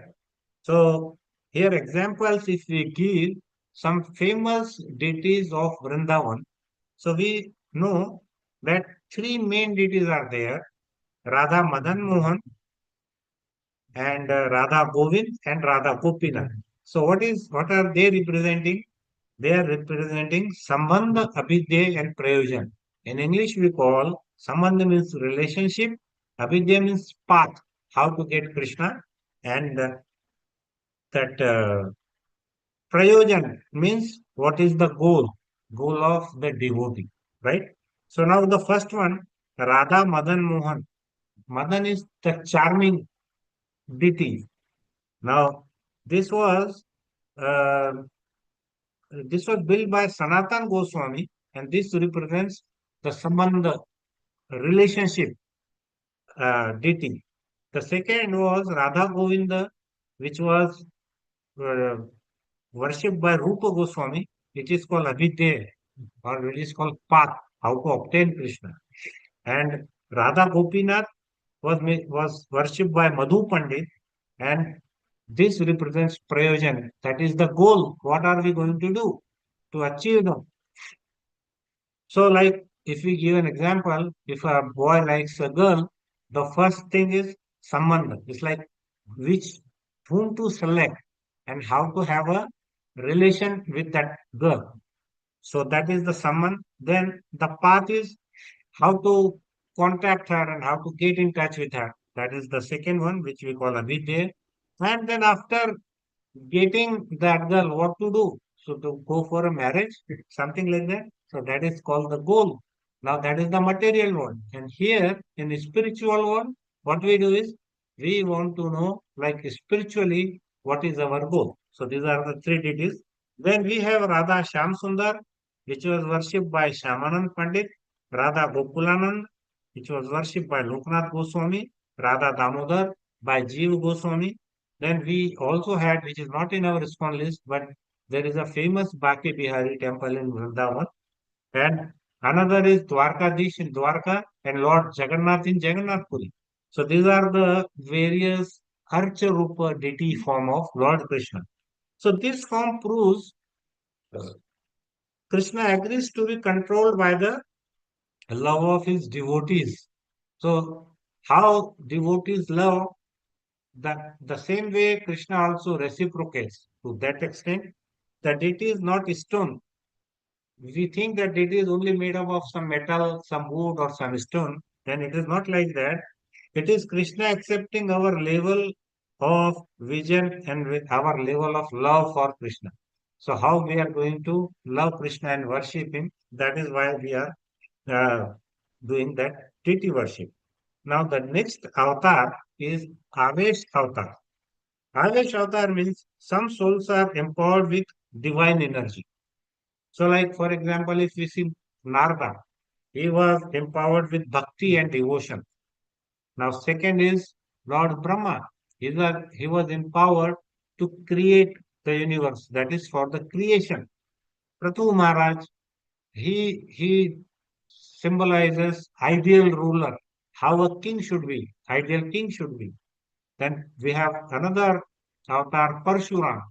So here examples if we give some famous deities of Vrindavan. So we know that three main deities are there: Radha Madan Mohan and Radha Govind and Radha Gopinath. So what are they representing? They are representing Sambandha, Abhidya and Prayojan. In English we call Sambandha means relationship, Abhidya means path, how to get Krishna, and that Prayojan means what is the goal of the devotee, right? So now the first one, Radha Madan Mohan. Madan is the charming deity. Now this was uh, this was built by Sanatan Goswami, and this represents the Sambandha relationship deity. The second was Radha Govinda, which was uh, worshipped by Rupa Goswami. It is called Abhidya, or it is called path, how to obtain Krishna. And Radha Gopinath was worshipped by Madhu Pandit, and this represents Prayojan. That is the goal. What are we going to do to achieve them? So, like if we give an example, if a boy likes a girl, the first thing is sambandha. It's like which whom to select and how to have a relation with that girl. So that is the summon. Then the path is how to contact her and how to get in touch with her. That is the second one, which we call avidya. And then after getting that girl, what to do? So to go for a marriage, something like that. So that is called the goal. Now that is the material world. And here in the spiritual world, what we do is we want to know, like spiritually, what is our goal. So these are the three deities. Then we have Radha Shyam Sundar, which was worshipped by Shyamanand Pandit, Radha Gokulanand, which was worshipped by Loknath Goswami, Radha Damodar by Jeev Goswami. Then we also had, which is not in our ISKCON list, but there is a famous Bhakti Bihari temple in Vrindavan. And another is Dwarkadish in Dwarka, and Lord Jagannath in Jagannath Puri. So these are the various Archa Rupa deity form of Lord Krishna. So this form proves Krishna agrees to be controlled by the love of his devotees. So how devotees love, that the same way Krishna also reciprocates to that extent. The deity is not stone. We think that deity is only made up of some metal, some wood, or some stone. Then it is not like that. It is Krishna accepting our level of vision and with our level of love for Krishna. So how we are going to love Krishna and worship him? That is why we are uh, doing that deity worship. Now the next avatar is Avesh avatar. Avesh avatar means some souls are empowered with divine energy. So, like for example, if we see Narada, he was empowered with bhakti and devotion. Now, second is Lord Brahma. He was empowered to create the universe. That is for the creation. Prathu Maharaj, he symbolizes ideal ruler, how a king should be, ideal king should be. Then we have another avatar, Parshuram,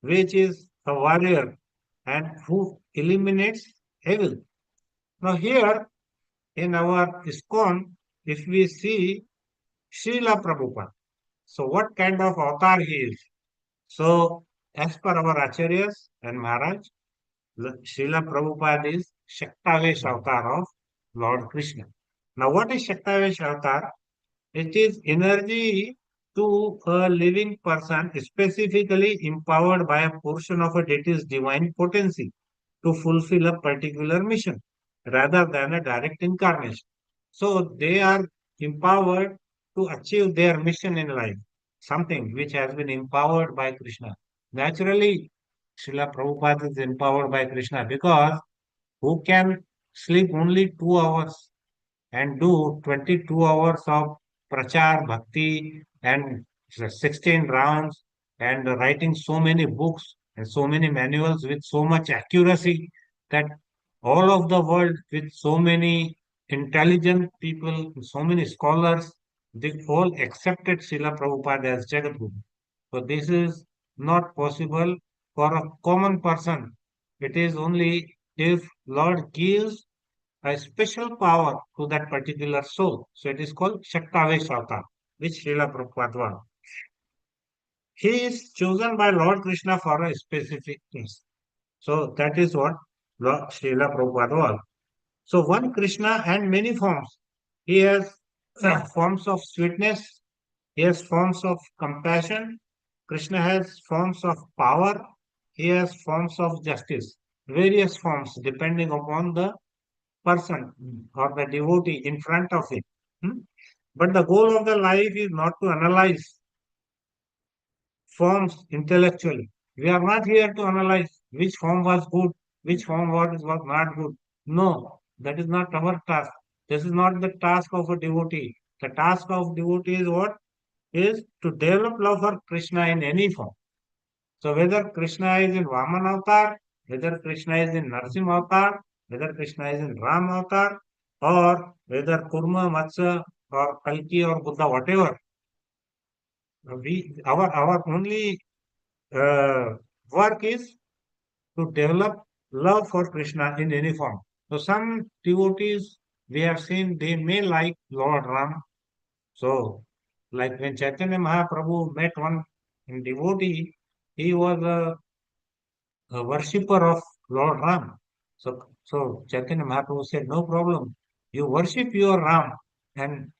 which is a warrior and who eliminates evil. Now here in our ISKCON, if we see Srila Prabhupada, so what kind of avatar he is? So as per our Acharyas and Maharaj, Srila Prabhupada is Shaktavesh avatar of Lord Krishna. Now what is Shaktavesh avatar? It is energy to a living person specifically empowered by a portion of a deity's divine potency to fulfill a particular mission rather than a direct incarnation. So they are empowered to achieve their mission in life, something which has been empowered by Krishna. Naturally, Srila Prabhupada is empowered by Krishna because who can sleep only 2 hours and do 22 hours of prachar bhakti and 16 rounds and writing so many books and so many manuals with so much accuracy that all of the world with so many intelligent people, so many scholars, they all accepted Srila Prabhupada as Jagadguru. So this is not possible for a common person. It is only if Lord gives a special power to that particular soul. So it is called Shaktavesh Avatar, which Srila Prabhupada was. He is chosen by Lord Krishna for a specific case. So that is what Lord Srila Prabhupada was. So one Krishna and many forms. He has forms of sweetness. He has forms of compassion. Krishna has forms of power. He has forms of justice. Various forms depending upon the person or the devotee in front of him. Hmm? But the goal of the life is not to analyze forms intellectually. We are not here to analyze which form was good, which form was not good. No, that is not our task. This is not the task of a devotee. The task of devotee is what? Is to develop love for Krishna in any form. So whether Krishna is in Vaman avatar, whether Krishna is in Narsimha avatar, whether Krishna is in Ram avatar, or whether Kurma, Matsya, or Kalki or Buddha, whatever, our only uh, work is to develop love for Krishna in any form. So some devotees we have seen they may like Lord Ram. So like when Chaitanya Mahaprabhu met one devotee, he was a worshipper of Lord Ram. So Chaitanya Mahaprabhu said, no problem. You worship your Ram. And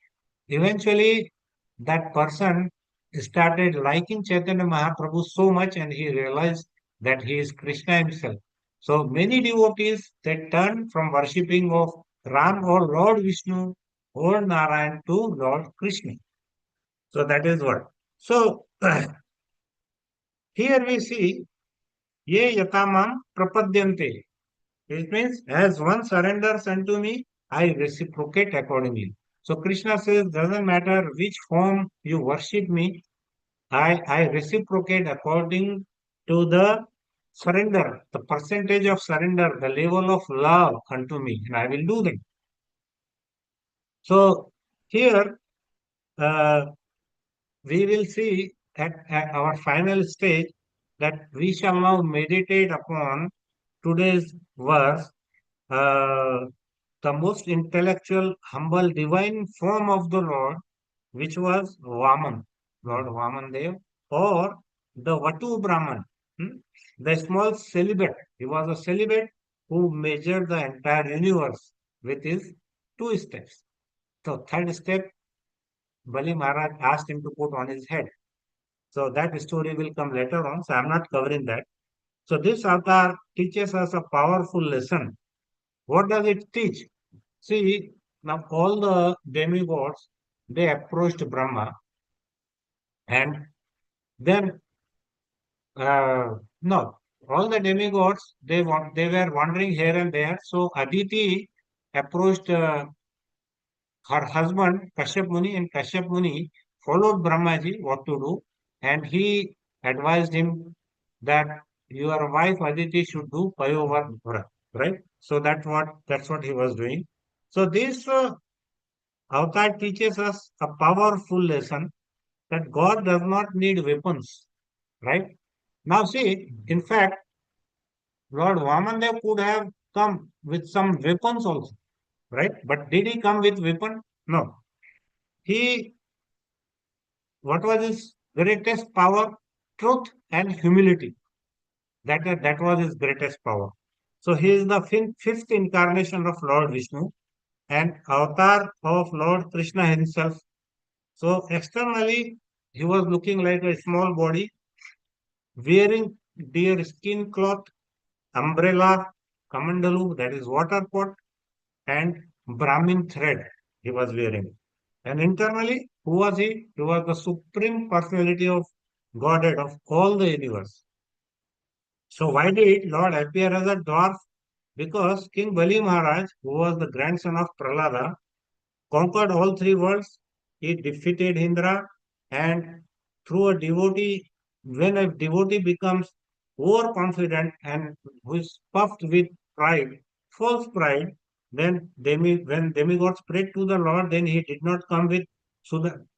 eventually that person started liking Chaitanya Mahaprabhu so much and he realized that he is Krishna himself. So many devotees they turn from worshipping of Ram or Lord Vishnu or Narayan to Lord Krishna. So that is what. So here we see Ye yatamam prapadyante. It means, as one surrenders unto me, I reciprocate accordingly. So Krishna says, doesn't matter which form you worship me, I reciprocate according to the surrender, the percentage of surrender, the level of love unto me, and I will do that. So here uh, we will see at our final stage that we shall now meditate upon today's verse, uh, the most intellectual, humble, divine form of the Lord, which was Vaman, Lord Vaman Dev, or the Vatu Brahman, the small celibate. He was a celibate who measured the entire universe with his two steps. So, third step, Bali Maharaj asked him to put on his head. So, that story will come later on. So, I'm not covering that. So, this avatar teaches us a powerful lesson. What does it teach? See, now all the demigods, they approached Brahma, and then no, all the demigods, they were wandering here and there. So Aditi approached her husband Kashyap Muni, and Kashyap Muni followed Brahmaji what to do, and he advised him that your wife Aditi should do Payovar Vrat, right? So that's what he was doing. So this Avatar teaches us a powerful lesson that God does not need weapons, right? Now, see, in fact, Lord Vamandev could have come with some weapons also, right? But did he come with weapon? No. He, what was his greatest power? Truth and humility. That was his greatest power. So he is the fifth incarnation of Lord Vishnu and avatar of Lord Krishna himself. So externally, he was looking like a small body, wearing deer skin cloth, umbrella, kamandalu, that is water pot, and Brahmin thread he was wearing. And internally, who was he? He was the supreme personality of Godhead of all the universe. So why did Lord appear as a dwarf? Because King Bali Maharaj, who was the grandson of Prahlada, conquered all three worlds. He defeated Indra, and through a devotee, when a devotee becomes overconfident and who is puffed with pride, false pride, then when demigods prayed to the Lord, then he did not come with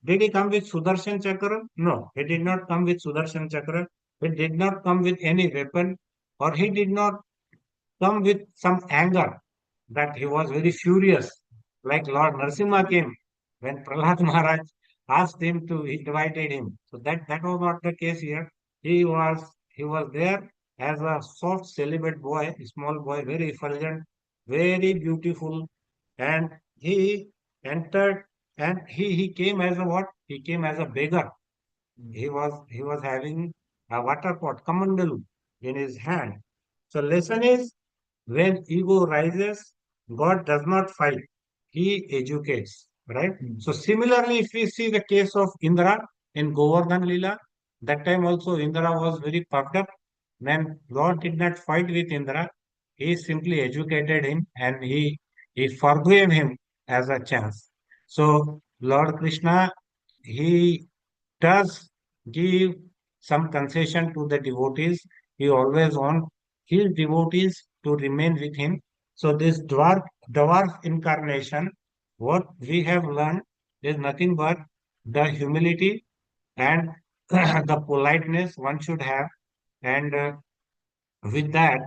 did he come with Sudarshan Chakra? No, he did not come with Sudarshan Chakra. He did not come with any weapon, or he did not come with some anger that he was very furious, like Lord Narasimha came when Prahlad Maharaj asked him to invited him. So that was not the case here. He was there as a soft celibate boy, small boy, very effulgent, very beautiful, and he entered and he came as a what? He came as a beggar. He was having a water pot, kamandalu, in his hand. So lesson is when ego rises, God does not fight, He educates, right? So similarly, if we see the case of Indra in Govardhan Lila, that time also Indra was very puffed up. Then Lord did not fight with Indra. He simply educated him and he forgave him as a chance. So Lord Krishna, he does give some concession to the devotees. He always wants his devotees to remain with him. So this dwarf incarnation, what we have learned is nothing but the humility and the politeness one should have, and with that,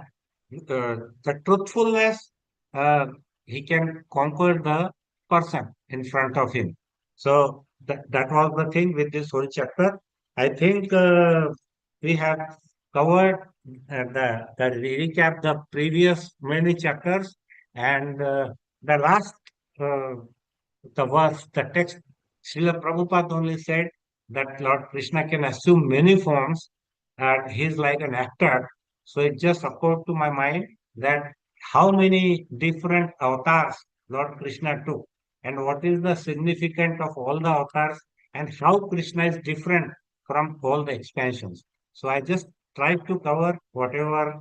the truthfulness, uh, he can conquer the person in front of him. So that was the thing with this whole chapter. I think we have covered the recap the previous many chapters, and the last uh, the verse, the text, Srila Prabhupada only said that Lord Krishna can assume many forms and he's like an actor. So it just occurred to my mind that how many different avatars Lord Krishna took and what is the significance of all the avatars and how Krishna is different from all the expansions. So I just tried to cover whatever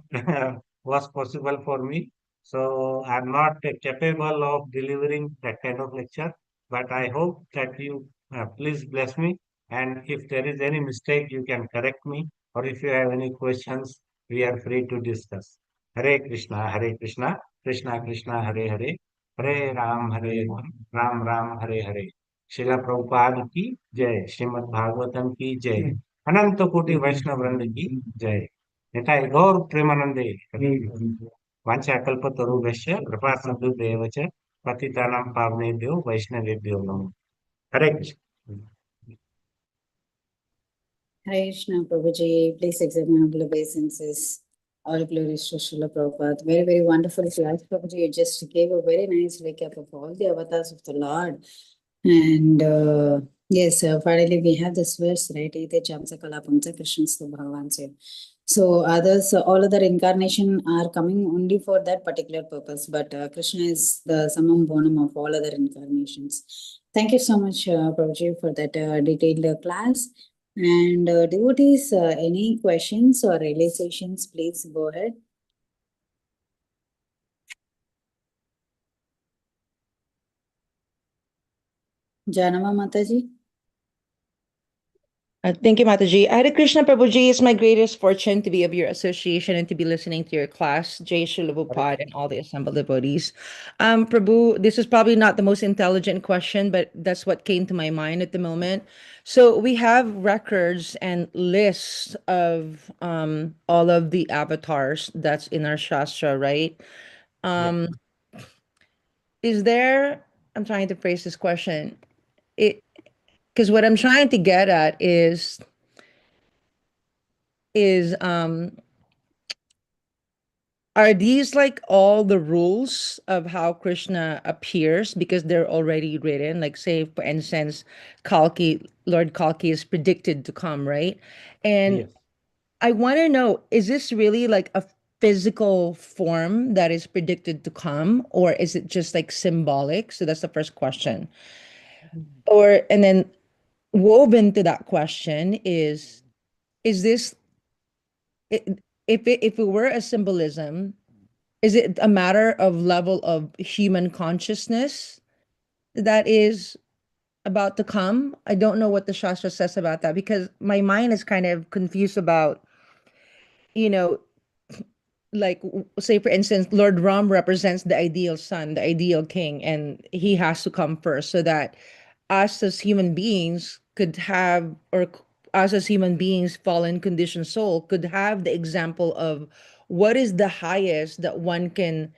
was possible for me. So I'm not capable of delivering that kind of lecture, but I hope that you please bless me. And if there is any mistake, you can correct me. Or if you have any questions, we are free to discuss. Hare Krishna, Krishna Krishna, Hare Hare, हरे राम राम राम हरे हरे। श्रीला प्रभुपाद की जय। श्रीमद् भागवतम की जय। अनंत कोटि वैष्णव वृंद की जय। निताय गौर प्रेमानंदे हरि। वाञ्छाकल्पतरुभ्यश्च कृपा सिन्धुभ्येव च पतितानां पावनेभ्यो वैष्णवेभ्यो नमः। हरे Krishna. Hare Krishna, Prabhuji. Please accept my humble obeisances. All glories to Srila Prabhupada. Very, very wonderful class, Prabhuji. You just gave a very nice recap of all the avatars of the Lord. And yes, finally we have this verse, right? Ite Jamsa Kalapamsa Krishnastu Bhagavan said. So others, all other incarnation are coming only for that particular purpose. But Krishna is the summum bonum of all other incarnations. Thank you so much, Prabhuji, for that detailed class. And devotees, any questions or realizations, please go ahead. Janama Mataji. Thank you, Mataji. Hare Krishna Prabhuji, it's my greatest fortune to be of your association and to be listening to your class, Jai Shilabupad, and all the assembled devotees. Prabhu, this is probably not the most intelligent question, but that's what came to my mind at the moment. So we have records and lists of all of the avatars that's in our Shastra, right? Yes. Is there, I'm trying to phrase this question, because what I'm trying to get at is are these like all the rules of how Krishna appears because they're already written? Like, say, for instance, Kalki, Lord Kalki is predicted to come, right? And Yes. I want to know, is this really like a physical form that is predicted to come, or is it just like symbolic? So that's the first question. And then woven to that question is this, if it were a symbolism, is it a matter of level of human consciousness that is about to come? I don't know what the Shastra says about that because my mind is kind of confused about, you know, like say for instance, Lord Ram represents the ideal son, the ideal king, and he has to come first so that us as human beings could have, us as human beings, fallen conditioned soul, could have the example of what is the highest that one can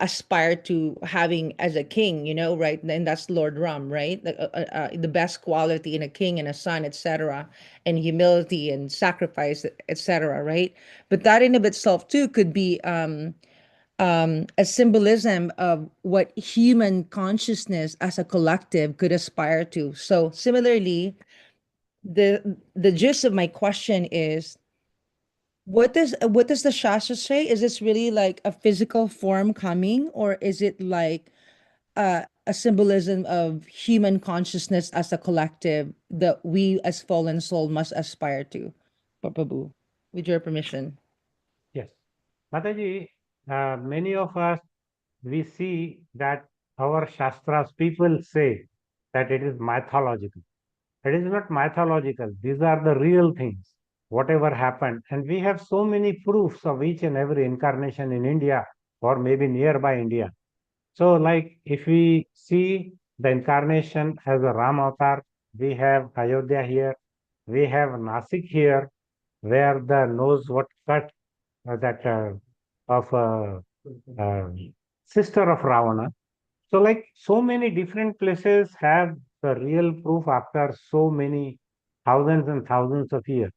aspire to having as a king, right? And that's Lord Ram, right? The best quality in a king and a son, etc., and humility and sacrifice, etc., right? But that in of itself too could be a symbolism of what human consciousness as a collective could aspire to. So similarly, the gist of my question is, what does the Shastra say? Is this really like a physical form coming, or is it like a symbolism of human consciousness as a collective that we as fallen soul must aspire to? Prabhu, with your permission. Yes. Mataji, many of us, we see that our Shastras, people say that it is mythological. It is not mythological. These are the real things, whatever happened. And we have so many proofs of each and every incarnation in India or maybe nearby India. So, like if we see the incarnation as a Ram avatar, we have Ayodhya here, we have Nasik here, where the nose what cut that of sister of Ravana. So, like so many different places have the real proof after so many thousands and thousands of years.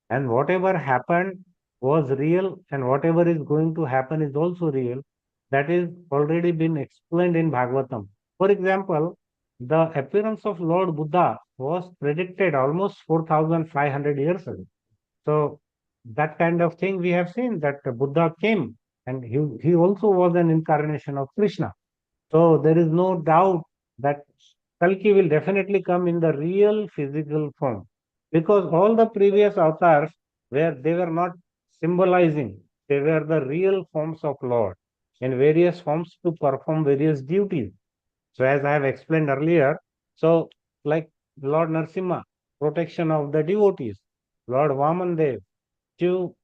And whatever happened was real, and whatever is going to happen is also real. That is already been explained in Bhagavatam. For example, the appearance of Lord Buddha was predicted almost 4,500 years ago. So that kind of thing we have seen that Buddha came and he also was an incarnation of Krishna. So there is no doubt that Kalki will definitely come in the real physical form because all the previous avatars where they were not symbolizing, they were the real forms of Lord in various forms to perform various duties. So as I have explained earlier, so like Lord Narsimha, protection of the devotees, Lord Vamandev, to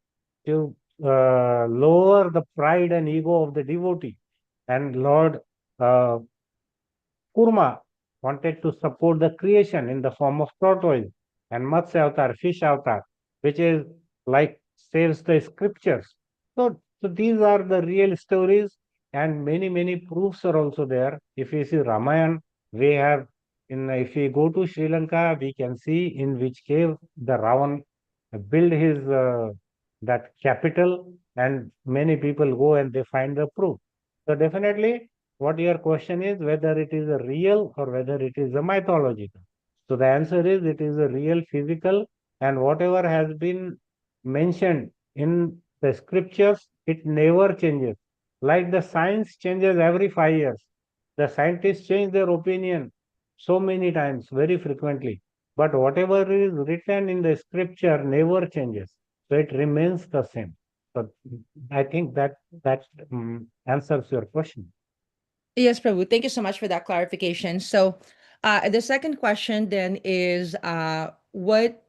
lower the pride and ego of the devotee, and Lord uh, Kurma wanted to support the creation in the form of tortoise, and Matsya avatar, fish avatar, which is like saves the scriptures. So these are the real stories, and many proofs are also there. If you see Ramayana, we have if we go to Sri Lanka, we can see in which cave the Ravan build his that capital, and many people go and they find the proof. So definitely what your question is, whether it is a real or whether it is a mythological. So the answer is it is a real physical, and whatever has been mentioned in the scriptures, it never changes. Like the science changes every 5 years. The scientists change their opinion so many times, very frequently. But whatever is written in the scripture never changes. So it remains the same. So I think that answers your question. Yes, Prabhu. Thank you so much for that clarification. So, the second question then is, what,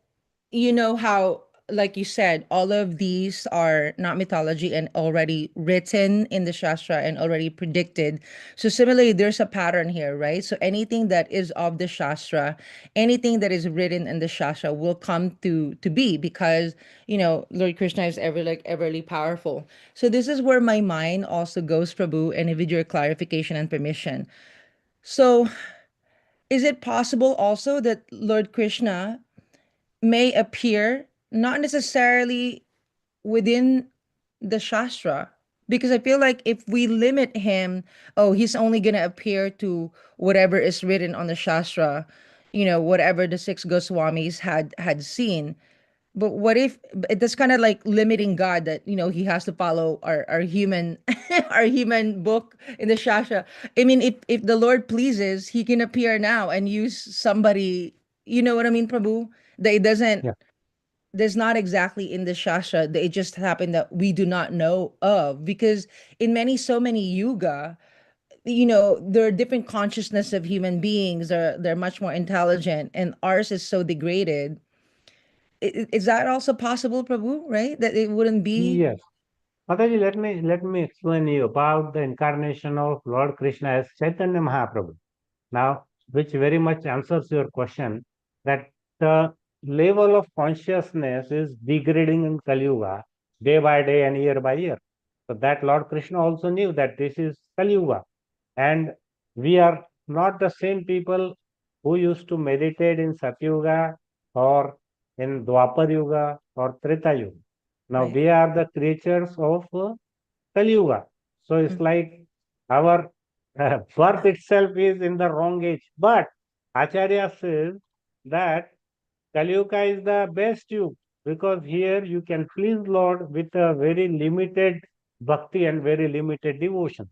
how, like you said, all of these are not mythology and already written in the Shastra and already predicted. So similarly, there's a pattern here, right? So anything that is of the Shastra, anything that is written in the Shastra will come to be, because Lord Krishna is everly powerful. So this is where my mind also goes, Prabhu, and with your clarification and permission. So is it possible also that Lord Krishna may appear not necessarily within the Shastra? Because I feel like if we limit him, oh, he's only going to appear to whatever is written on the Shastra, whatever the six Goswamis had seen. But what if that's kind of like limiting God, that he has to follow our human our human book in the Shastra. I mean, if the Lord pleases, he can appear now and use somebody, you know what I mean, Prabhu? That it doesn't, Yeah. there's not exactly in the Shastra, that it just happened that we do not know of. Because in so many yuga, there are different consciousness of human beings. They're much more intelligent, and ours is so degraded. Is that also possible, Prabhu? Right? That it wouldn't be. Yes. Mataji, let me explain you about the incarnation of Lord Krishna as Chaitanya Mahaprabhu. Now, which very much answers your question, that the level of consciousness is degrading in Kali Yuga day by day and year by year. So that Lord Krishna also knew that this is Kali Yuga, and we are not the same people who used to meditate in Satyuga or in Dwapar Yuga or Treta Yuga. Now Right. we are the creatures of Kali Yuga. So it's like our birth itself is in the wrong age. But Acharya says that Kali Yuga is the best yuga, because here you can please Lord with a very limited bhakti and very limited devotion.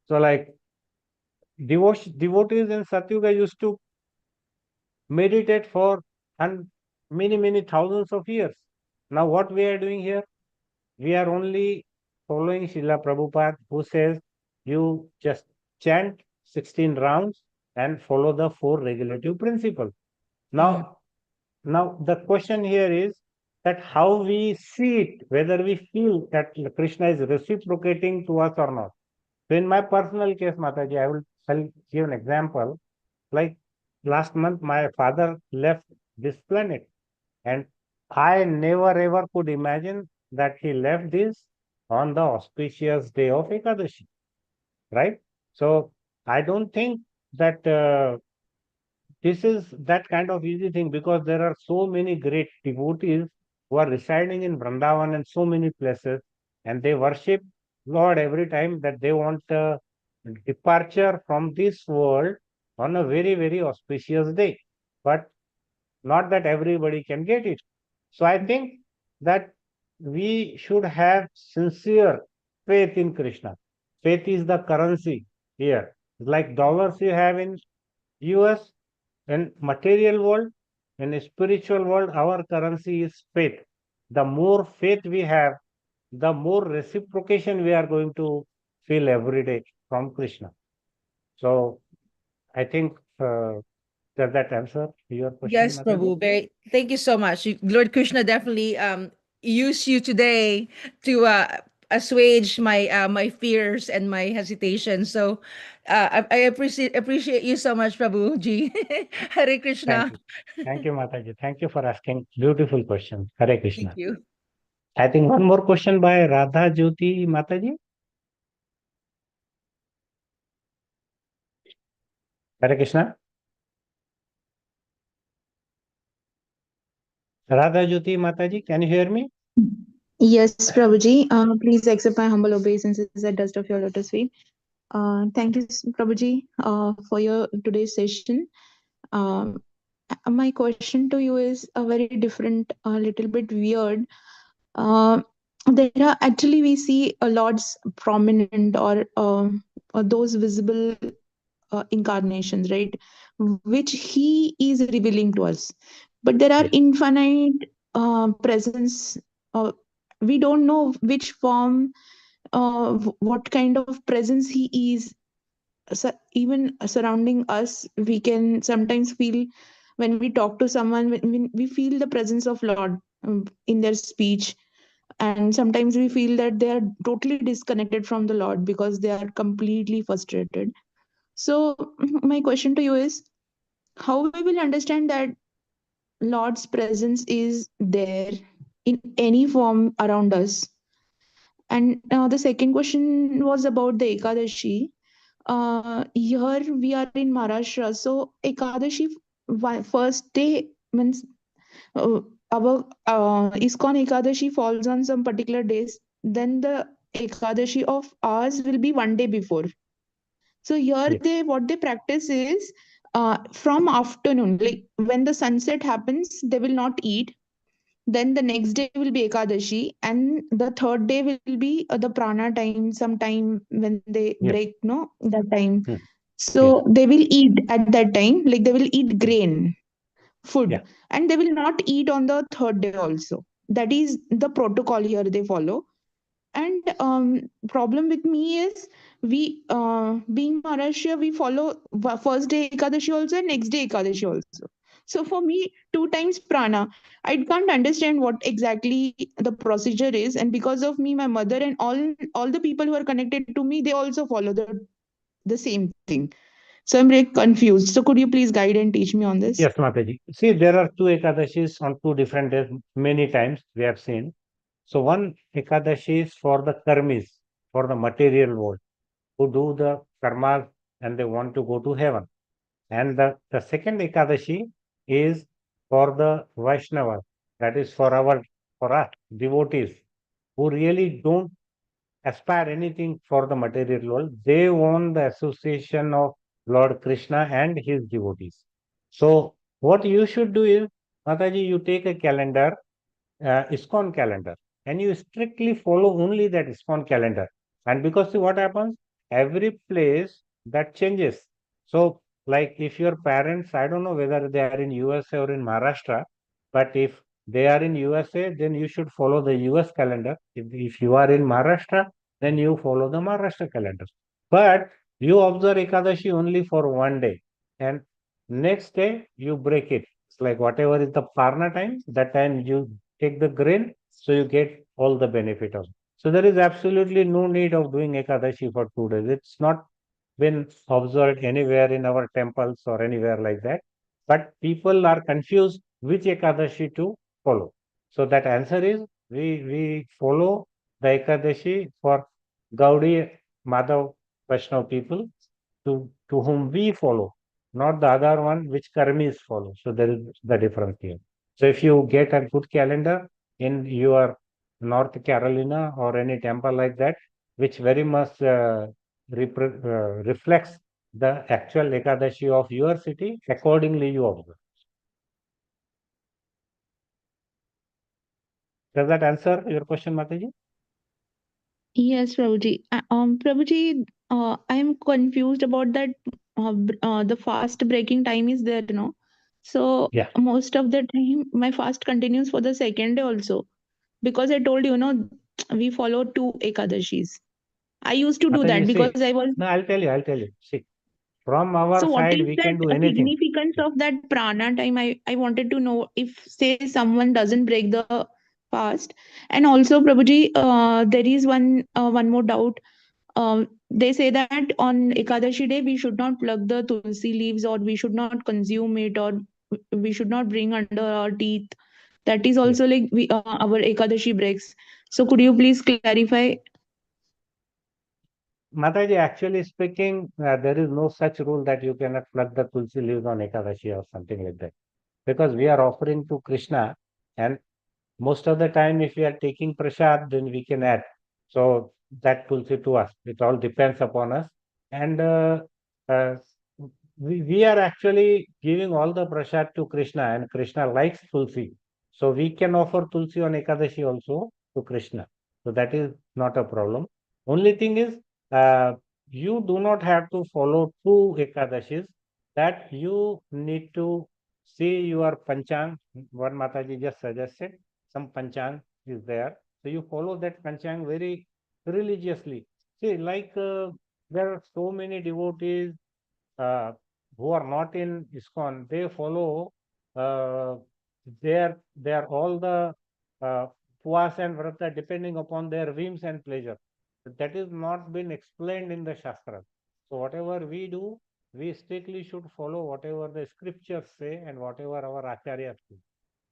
So like devotees in Satyuga used to meditate for and many thousands of years. Now what we are doing here? We are only following Srila Prabhupada, who says you just chant 16 rounds and follow the 4 regulative principles. Now, the question here is that how we see it, whether we feel that Krishna is reciprocating to us or not. So in my personal case, Mataji, I'll give an example. Like last month, my father left this planet, and I never ever could imagine that he left this on the auspicious day of Ekadashi, right? So I don't think that this is that kind of easy thing, because there are so many great devotees who are residing in Vrindavan and so many places, and they worship Lord every time that they want a departure from this world on a very auspicious day. But not that everybody can get it. So I think that we should have sincere faith in Krishna. Faith is the currency here. Like dollars you have in US, in material world, in the spiritual world, our currency is faith. The more faith we have, the more reciprocation we are going to feel every day from Krishna. So I think does that answer your question, Yes, Mataji? Prabhu. Thank you so much. Lord Krishna definitely used you today to assuage my fears and my hesitation. So I appreciate you so much, Prabhu ji. Hare Krishna. Thank you, Mataji. Thank you for asking beautiful questions. Hare Thank Krishna. you. I think one more question by Radha Jyoti Mataji. Hare Krishna. Radha Jyoti Mataji, can you hear me? Yes, Prabhuji. Please accept my humble obeisances at dust of your lotus feet. Thank you, Prabhuji, for your today's session. My question to you is a very different, a little bit weird. Uh, there are actually we see a lot's prominent or those visible incarnations, right? Which he is revealing to us. But there are Yes. infinite presence. Uh, we don't know which form, what kind of presence he is. So even surrounding us, we can sometimes feel when we talk to someone, when we feel the presence of Lord in their speech. And sometimes we feel that they are totally disconnected from the Lord because they are completely frustrated. So, my question to you is how we will understand that Lord's presence is there in any form around us? And the second question was about the Ekadashi. Here we are in Maharashtra, so Ekadashi first day means uh, our ISKCON Ekadashi falls on some particular days. Then the Ekadashi of ours will be one day before. So here Yes. they what they practice is from afternoon, like when the sunset happens, they will not eat. Then the next day will be Ekadashi, and the third day will be the prana time, some time when they Yes. break, no, that time. Hmm. Yes. So they will eat at that time, like they will eat grain, food, Yeah. and they will not eat on the third day also. That is the protocol here they follow. And problem with me is we being Maharashtra, we follow first day Ekadashi also and next day Ekadashi also. So for me, two times prana. I can't understand what exactly the procedure is, and because of me, my mother and all the people who are connected to me, they also follow the same thing. So I'm very confused. So could you please guide and teach me on this? Yes, Mataji. See, there are two Ekadashis on two different days. Many times we have seen. So one Ekadashi is for the karmis, for the material world, who do the karmas and they want to go to heaven. And the second Ekadashi is for the Vaishnavas, that is for us devotees who really don't aspire anything for the material world. They want the association of Lord Krishna and his devotees. So what you should do is, Mataji, you take a calendar, ISKCON calendar, and you strictly follow only that ISKCON calendar. And because see what happens, every place that changes. So like if your parents, I don't know whether they are in USA or in Maharashtra, but if they are in USA, then you should follow the US calendar. If you are in Maharashtra, then you follow the Maharashtra calendar. But you observe Ekadashi only for one day, and next day you break it. It's like whatever is the Parna time, that time you take the grain, so you get all the benefit of it. So there is absolutely no need of doing Ekadashi for 2 days. It's not been observed anywhere in our temples or anywhere like that. But people are confused which Ekadashi to follow. So that answer is we follow the Ekadashi for Gaudi Madhav Vaishnav people to whom we follow, not the other one which karmis follow. So there is the difference here. So if you get a good calendar in your North Carolina or any temple like that, which very much reflects the actual Ekadashi of your city, accordingly you observe. Does that answer your question, Mataji? Yes, Prabhuji. Prabhuji, I am confused about that. The fast breaking time is there, no? So Yeah. most of the time, my fast continues for the second day also. Because I told you, no, we follow two Ekadashis. I used to do that Mataji, see, because I was. no, I'll tell you. See, from our So what side, is we that can do anything. significance of that prana time? I wanted to know if, say, someone doesn't break the fast. And also, Prabhuji, there is one more doubt. They say that on Ekadashi day we should not pluck the tulsi leaves, or we should not consume it, or we should not bring under our teeth. That is Yes. also like our Ekadashi breaks. So could you please clarify? Mataji, actually speaking, there is no such rule that you cannot pluck the tulsi leaves on Ekadashi or something like that. Because we are offering to Krishna, and most of the time, if we are taking prasad, then we can add. So that tulsi to us. It all depends upon us. And uh, we are actually giving all the prasad to Krishna, and Krishna likes tulsi. So we can offer tulsi on Ekadashi also to Krishna. So that is not a problem. Only thing is, you do not have to follow two Ekadashis, that you need to see your Panchang. One Mataji just suggested, some Panchang is there. So you follow that Panchang very religiously. See, like there are so many devotees uh, who are not in ISKCON, they follow uh, their all the Puas and Vrata depending upon their whims and pleasure. That is not been explained in the Shastra. So whatever we do, we strictly should follow whatever the scriptures say and whatever our acharyas say.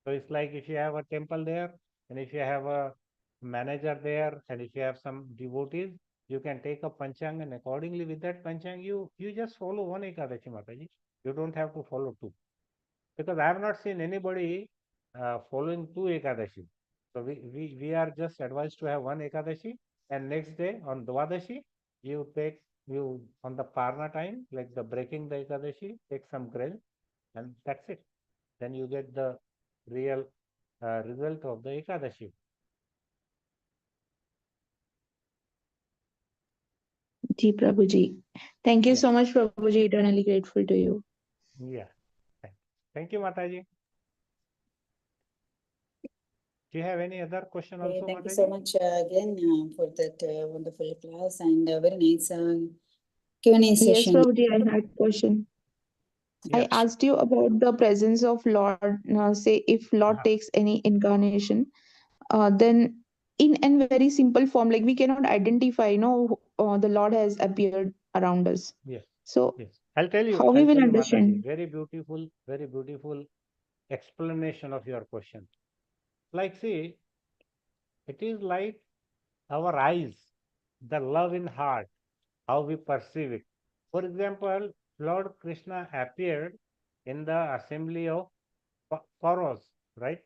So it's like if you have a temple there, and if you have a manager there, and if you have some devotees, you can take a panchang, and accordingly with that panchang, you just follow one Ekadashi Mataji. You don't have to follow two. Because I have not seen anybody following two Ekadashi. So we are just advised to have one Ekadashi, and next day on Dwadashi, you on the Parna time, like the breaking the Ekadashi, take some grain, and that's it. Then you get the real result of the Ekadashi. Ji Prabhuji. Thank you Yeah. so much, Prabhuji. Eternally grateful to you. Yeah. Thank you, Mataji. Do you have any other question Okay, also, thank you Mataji? so much again for that wonderful class and very nice Q&A Yes, session. Prabhuji, I had a question. I Yeah. asked you about the presence of Lord. Say if Lord Uh-huh. takes any incarnation, then in very simple form, like we cannot identify, the Lord has appeared around us. Yes. So Yes. I'll tell how we you, will Mataji. understand? Very beautiful explanation of your question. Like, see, it is like our eyes, the love in heart, how we perceive it. For example, Lord Krishna appeared in the assembly of Kauravas, right?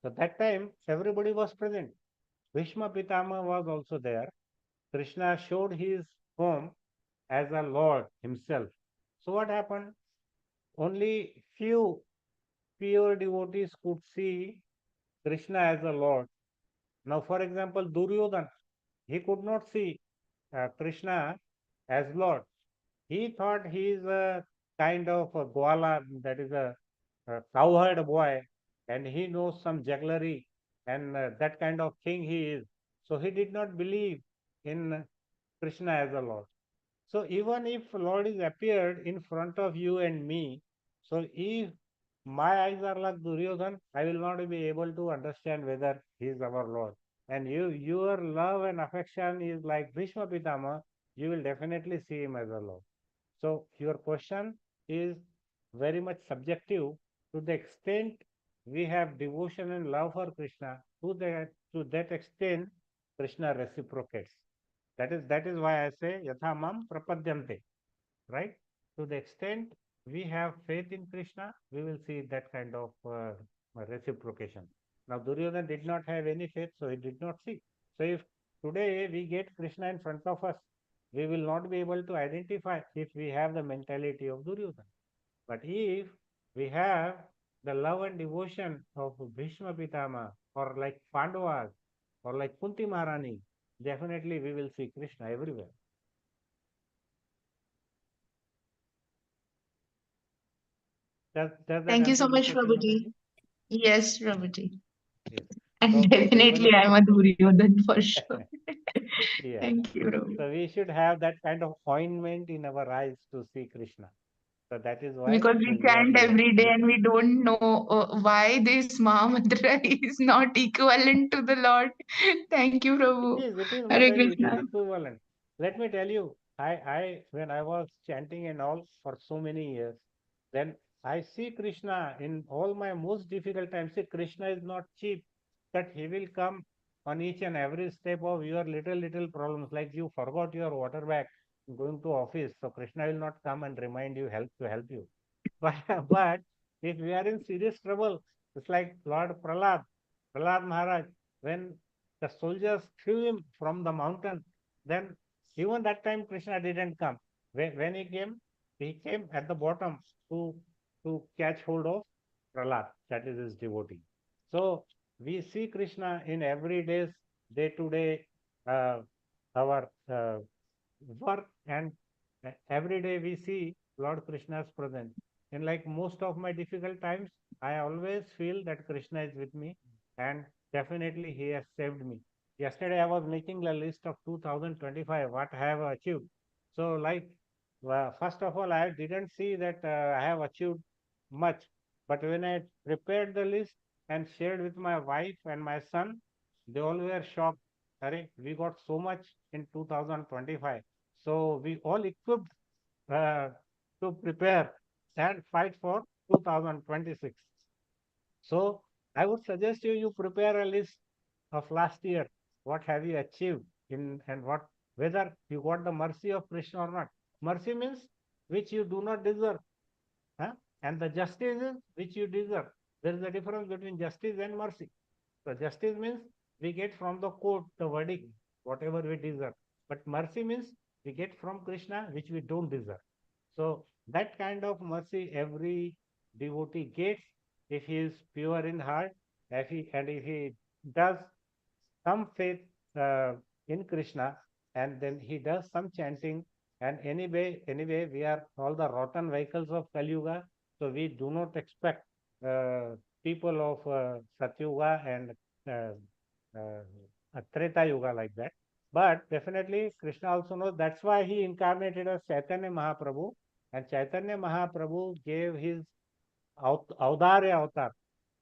So that time everybody was present. Bhishma Pitama was also there. Krishna showed his form as a Lord himself. So what happened? Only few pure devotees could see Krishna as a Lord. Now, for example, Duryodhana, he could not see Krishna as Lord. He thought he is a kind of a Gwala, that is a cowherd boy, and he knows some jugglery, and that kind of thing he is. So he did not believe in Krishna as a Lord. So even if Lord is appeared in front of you and me, so if my eyes are like Duryodhan, I will not be able to understand whether he is our Lord. And your love and affection is like Bhishma Pitama, you will definitely see him as a Lord. So your question is very much subjective. To the extent we have devotion and love for Krishna, to that extent, Krishna reciprocates. That is why I say yathamam prapadyante, right? To the extent we have faith in Krishna, we will see that kind of reciprocation. Now Duryodhana did not have any faith, so he did not see. So if today we get Krishna in front of us, we will not be able to identify if we have the mentality of Duryodhana. But if we have the love and devotion of Bhishma Pitama, or like Pandavas, or like Kunti Maharani, definitely we will see Krishna everywhere. Does that Thank you answer so the much, question, Prabhuji. Mataji? Yes, Prabhuji. Yes. And So definitely I'm a Duryodhan for sure. yeah. Thank you, Prabhu. So we should have that kind of ointment in our eyes to see Krishna. So that is why Because we you are chant every day and we don't know why this Mahamantra is not equivalent to the Lord. Thank you, Prabhu. It is Hare Mataji, it is Krishna. equivalent. Let me tell you, when I was chanting and all for so many years, then I see Krishna in all my most difficult times. See, Krishna is not cheap, that he will come on each and every step of your little problems. Like you forgot your water bag going to office, so Krishna will not come and remind you, help to help you. But if we are in serious trouble, it's like Lord Prahlad Maharaj, when the soldiers threw him from the mountain, then even that time Krishna didn't come. When he came at the bottom to catch hold of Prahlad, that is his devotee. So we see Krishna in every day to day our work, and every day we see Lord Krishna's presence. In like most of my difficult times, I always feel that Krishna is with me, and definitely he has saved me. Yesterday I was making a list of 2025 what I have achieved. So like first of all, I didn't see that I have achieved much, but when I prepared the list and shared with my wife and my son, they all were shocked. Harry, we got so much in 2025. So we all equipped uh, to prepare and fight for 2026. So I would suggest you prepare a list of last year. What have you achieved in, and what, whether you got the mercy of Krishna or not. Mercy means which you do not deserve, huh? And the justice is which you deserve. There is a difference between justice and mercy. So justice means we get from the court the verdict, whatever we deserve. But mercy means we get from Krishna which we don't deserve. So that kind of mercy every devotee gets if he is pure in heart, if he does some faith in Krishna, and then he does some chanting. And anyway, we are all the rotten vehicles of Kali Yuga, so we do not expect people of Satyuga and Treta Yuga like that. But definitely, Krishna also knows. That's why he incarnated as Chaitanya Mahaprabhu, and Chaitanya Mahaprabhu gave his Audarya avatar.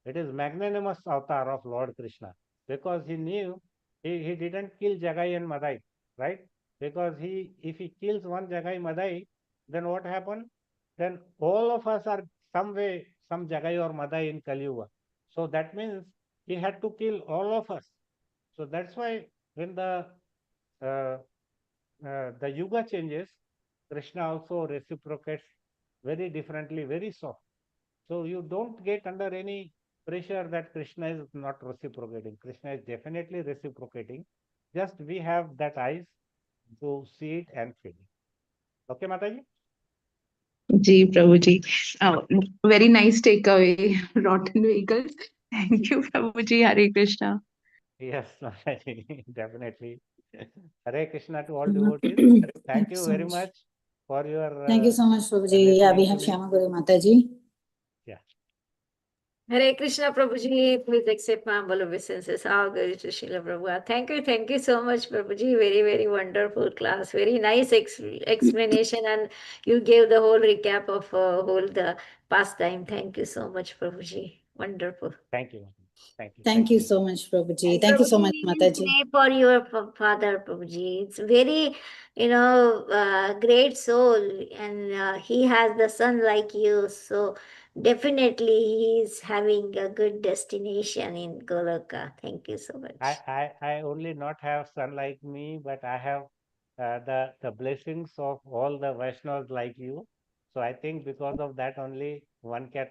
It is magnanimous avatar of Lord Krishna, because he knew he didn't kill Jagai and Madai, right? Because if he kills one Jagai Madai, then what happened? Then all of us are some way, some Jagai or Madai in Kali Yuga. So that means he had to kill all of us. So that's why when uh, the Yuga changes, Krishna also reciprocates very differently, very soft. So you don't get under any pressure that Krishna is not reciprocating. Krishna is definitely reciprocating. Just we have that eyes to see it and feel it. Okay, Mataji? Ji, Prabhuji. Very nice takeaway, rotten vehicles. Thank you, Prabhuji. Hare Krishna. Yes, Mataji, definitely. Hare Krishna to all devotees. Thank Thank you you so very much. much for your Thank you so much, Prabhuji. Yeah, we listening to have me. Shyama Guru Mataji. Yeah. Hare Krishna Prabhuji, please accept my humble obeisances. All glory to Srila Prabhupada. Thank you so much, Prabhuji. Very, very wonderful class. Very nice explanation, and you gave the whole recap of whole the pastime. Thank you so much, Prabhuji. Wonderful. Thank you. Thank you. Thank you so much, Prabhuji. And Thank you so Prabhuji, much, we will Mataji. pray for your father, Prabhuji. It's very, great soul, and he has the son like you. So definitely he is having a good destination in Goloka. Thank you so much. I only not have son like me, but I have the blessings of all the Vaishnavas like you. So I think because of that only one can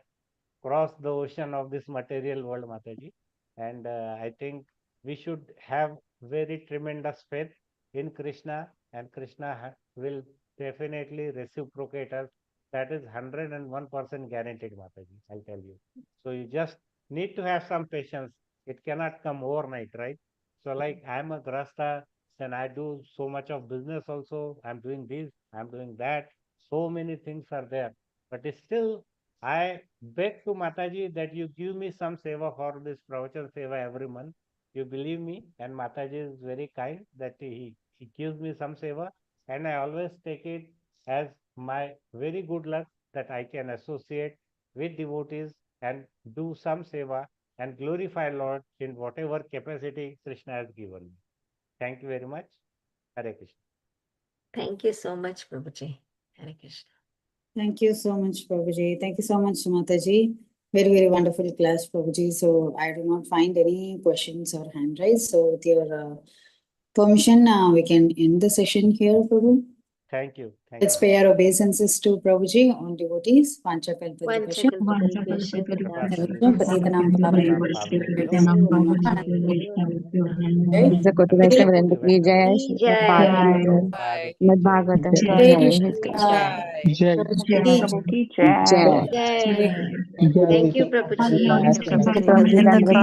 cross the ocean of this material world, Mataji. And I think we should have very tremendous faith in Krishna, and Krishna will definitely reciprocate us. That is 101% guaranteed, Mataji, I'll tell you. So you just need to have some patience. It cannot come overnight, right? So like I'm a grasta, and I do so much of business also. I'm doing this, I'm doing that. So many things are there. But still, I beg to Mataji that you give me some seva for this pravachan seva every month. You believe me, and Mataji is very kind that he gives me some seva, and I always take it as my very good luck that I can associate with devotees and do some seva and glorify Lord in whatever capacity Krishna has given me. Thank you very much. Hare Krishna. Thank you so much, Prabhuji. Hare Krishna. Thank you so much, Prabhuji. Thank you so much, Mataji. Very, very wonderful class, Prabhuji. So I do not find any questions or hand raised. So with your permission, we can end the session here, Prabhu. Thank you. Thank Let's you. pay our obeisances to Prabhuji on devotees. Panchakalpadipasya. Bhagavatam ki jai. Prabhu ki jai. Yay. Thank you, Prabhuji. End the call.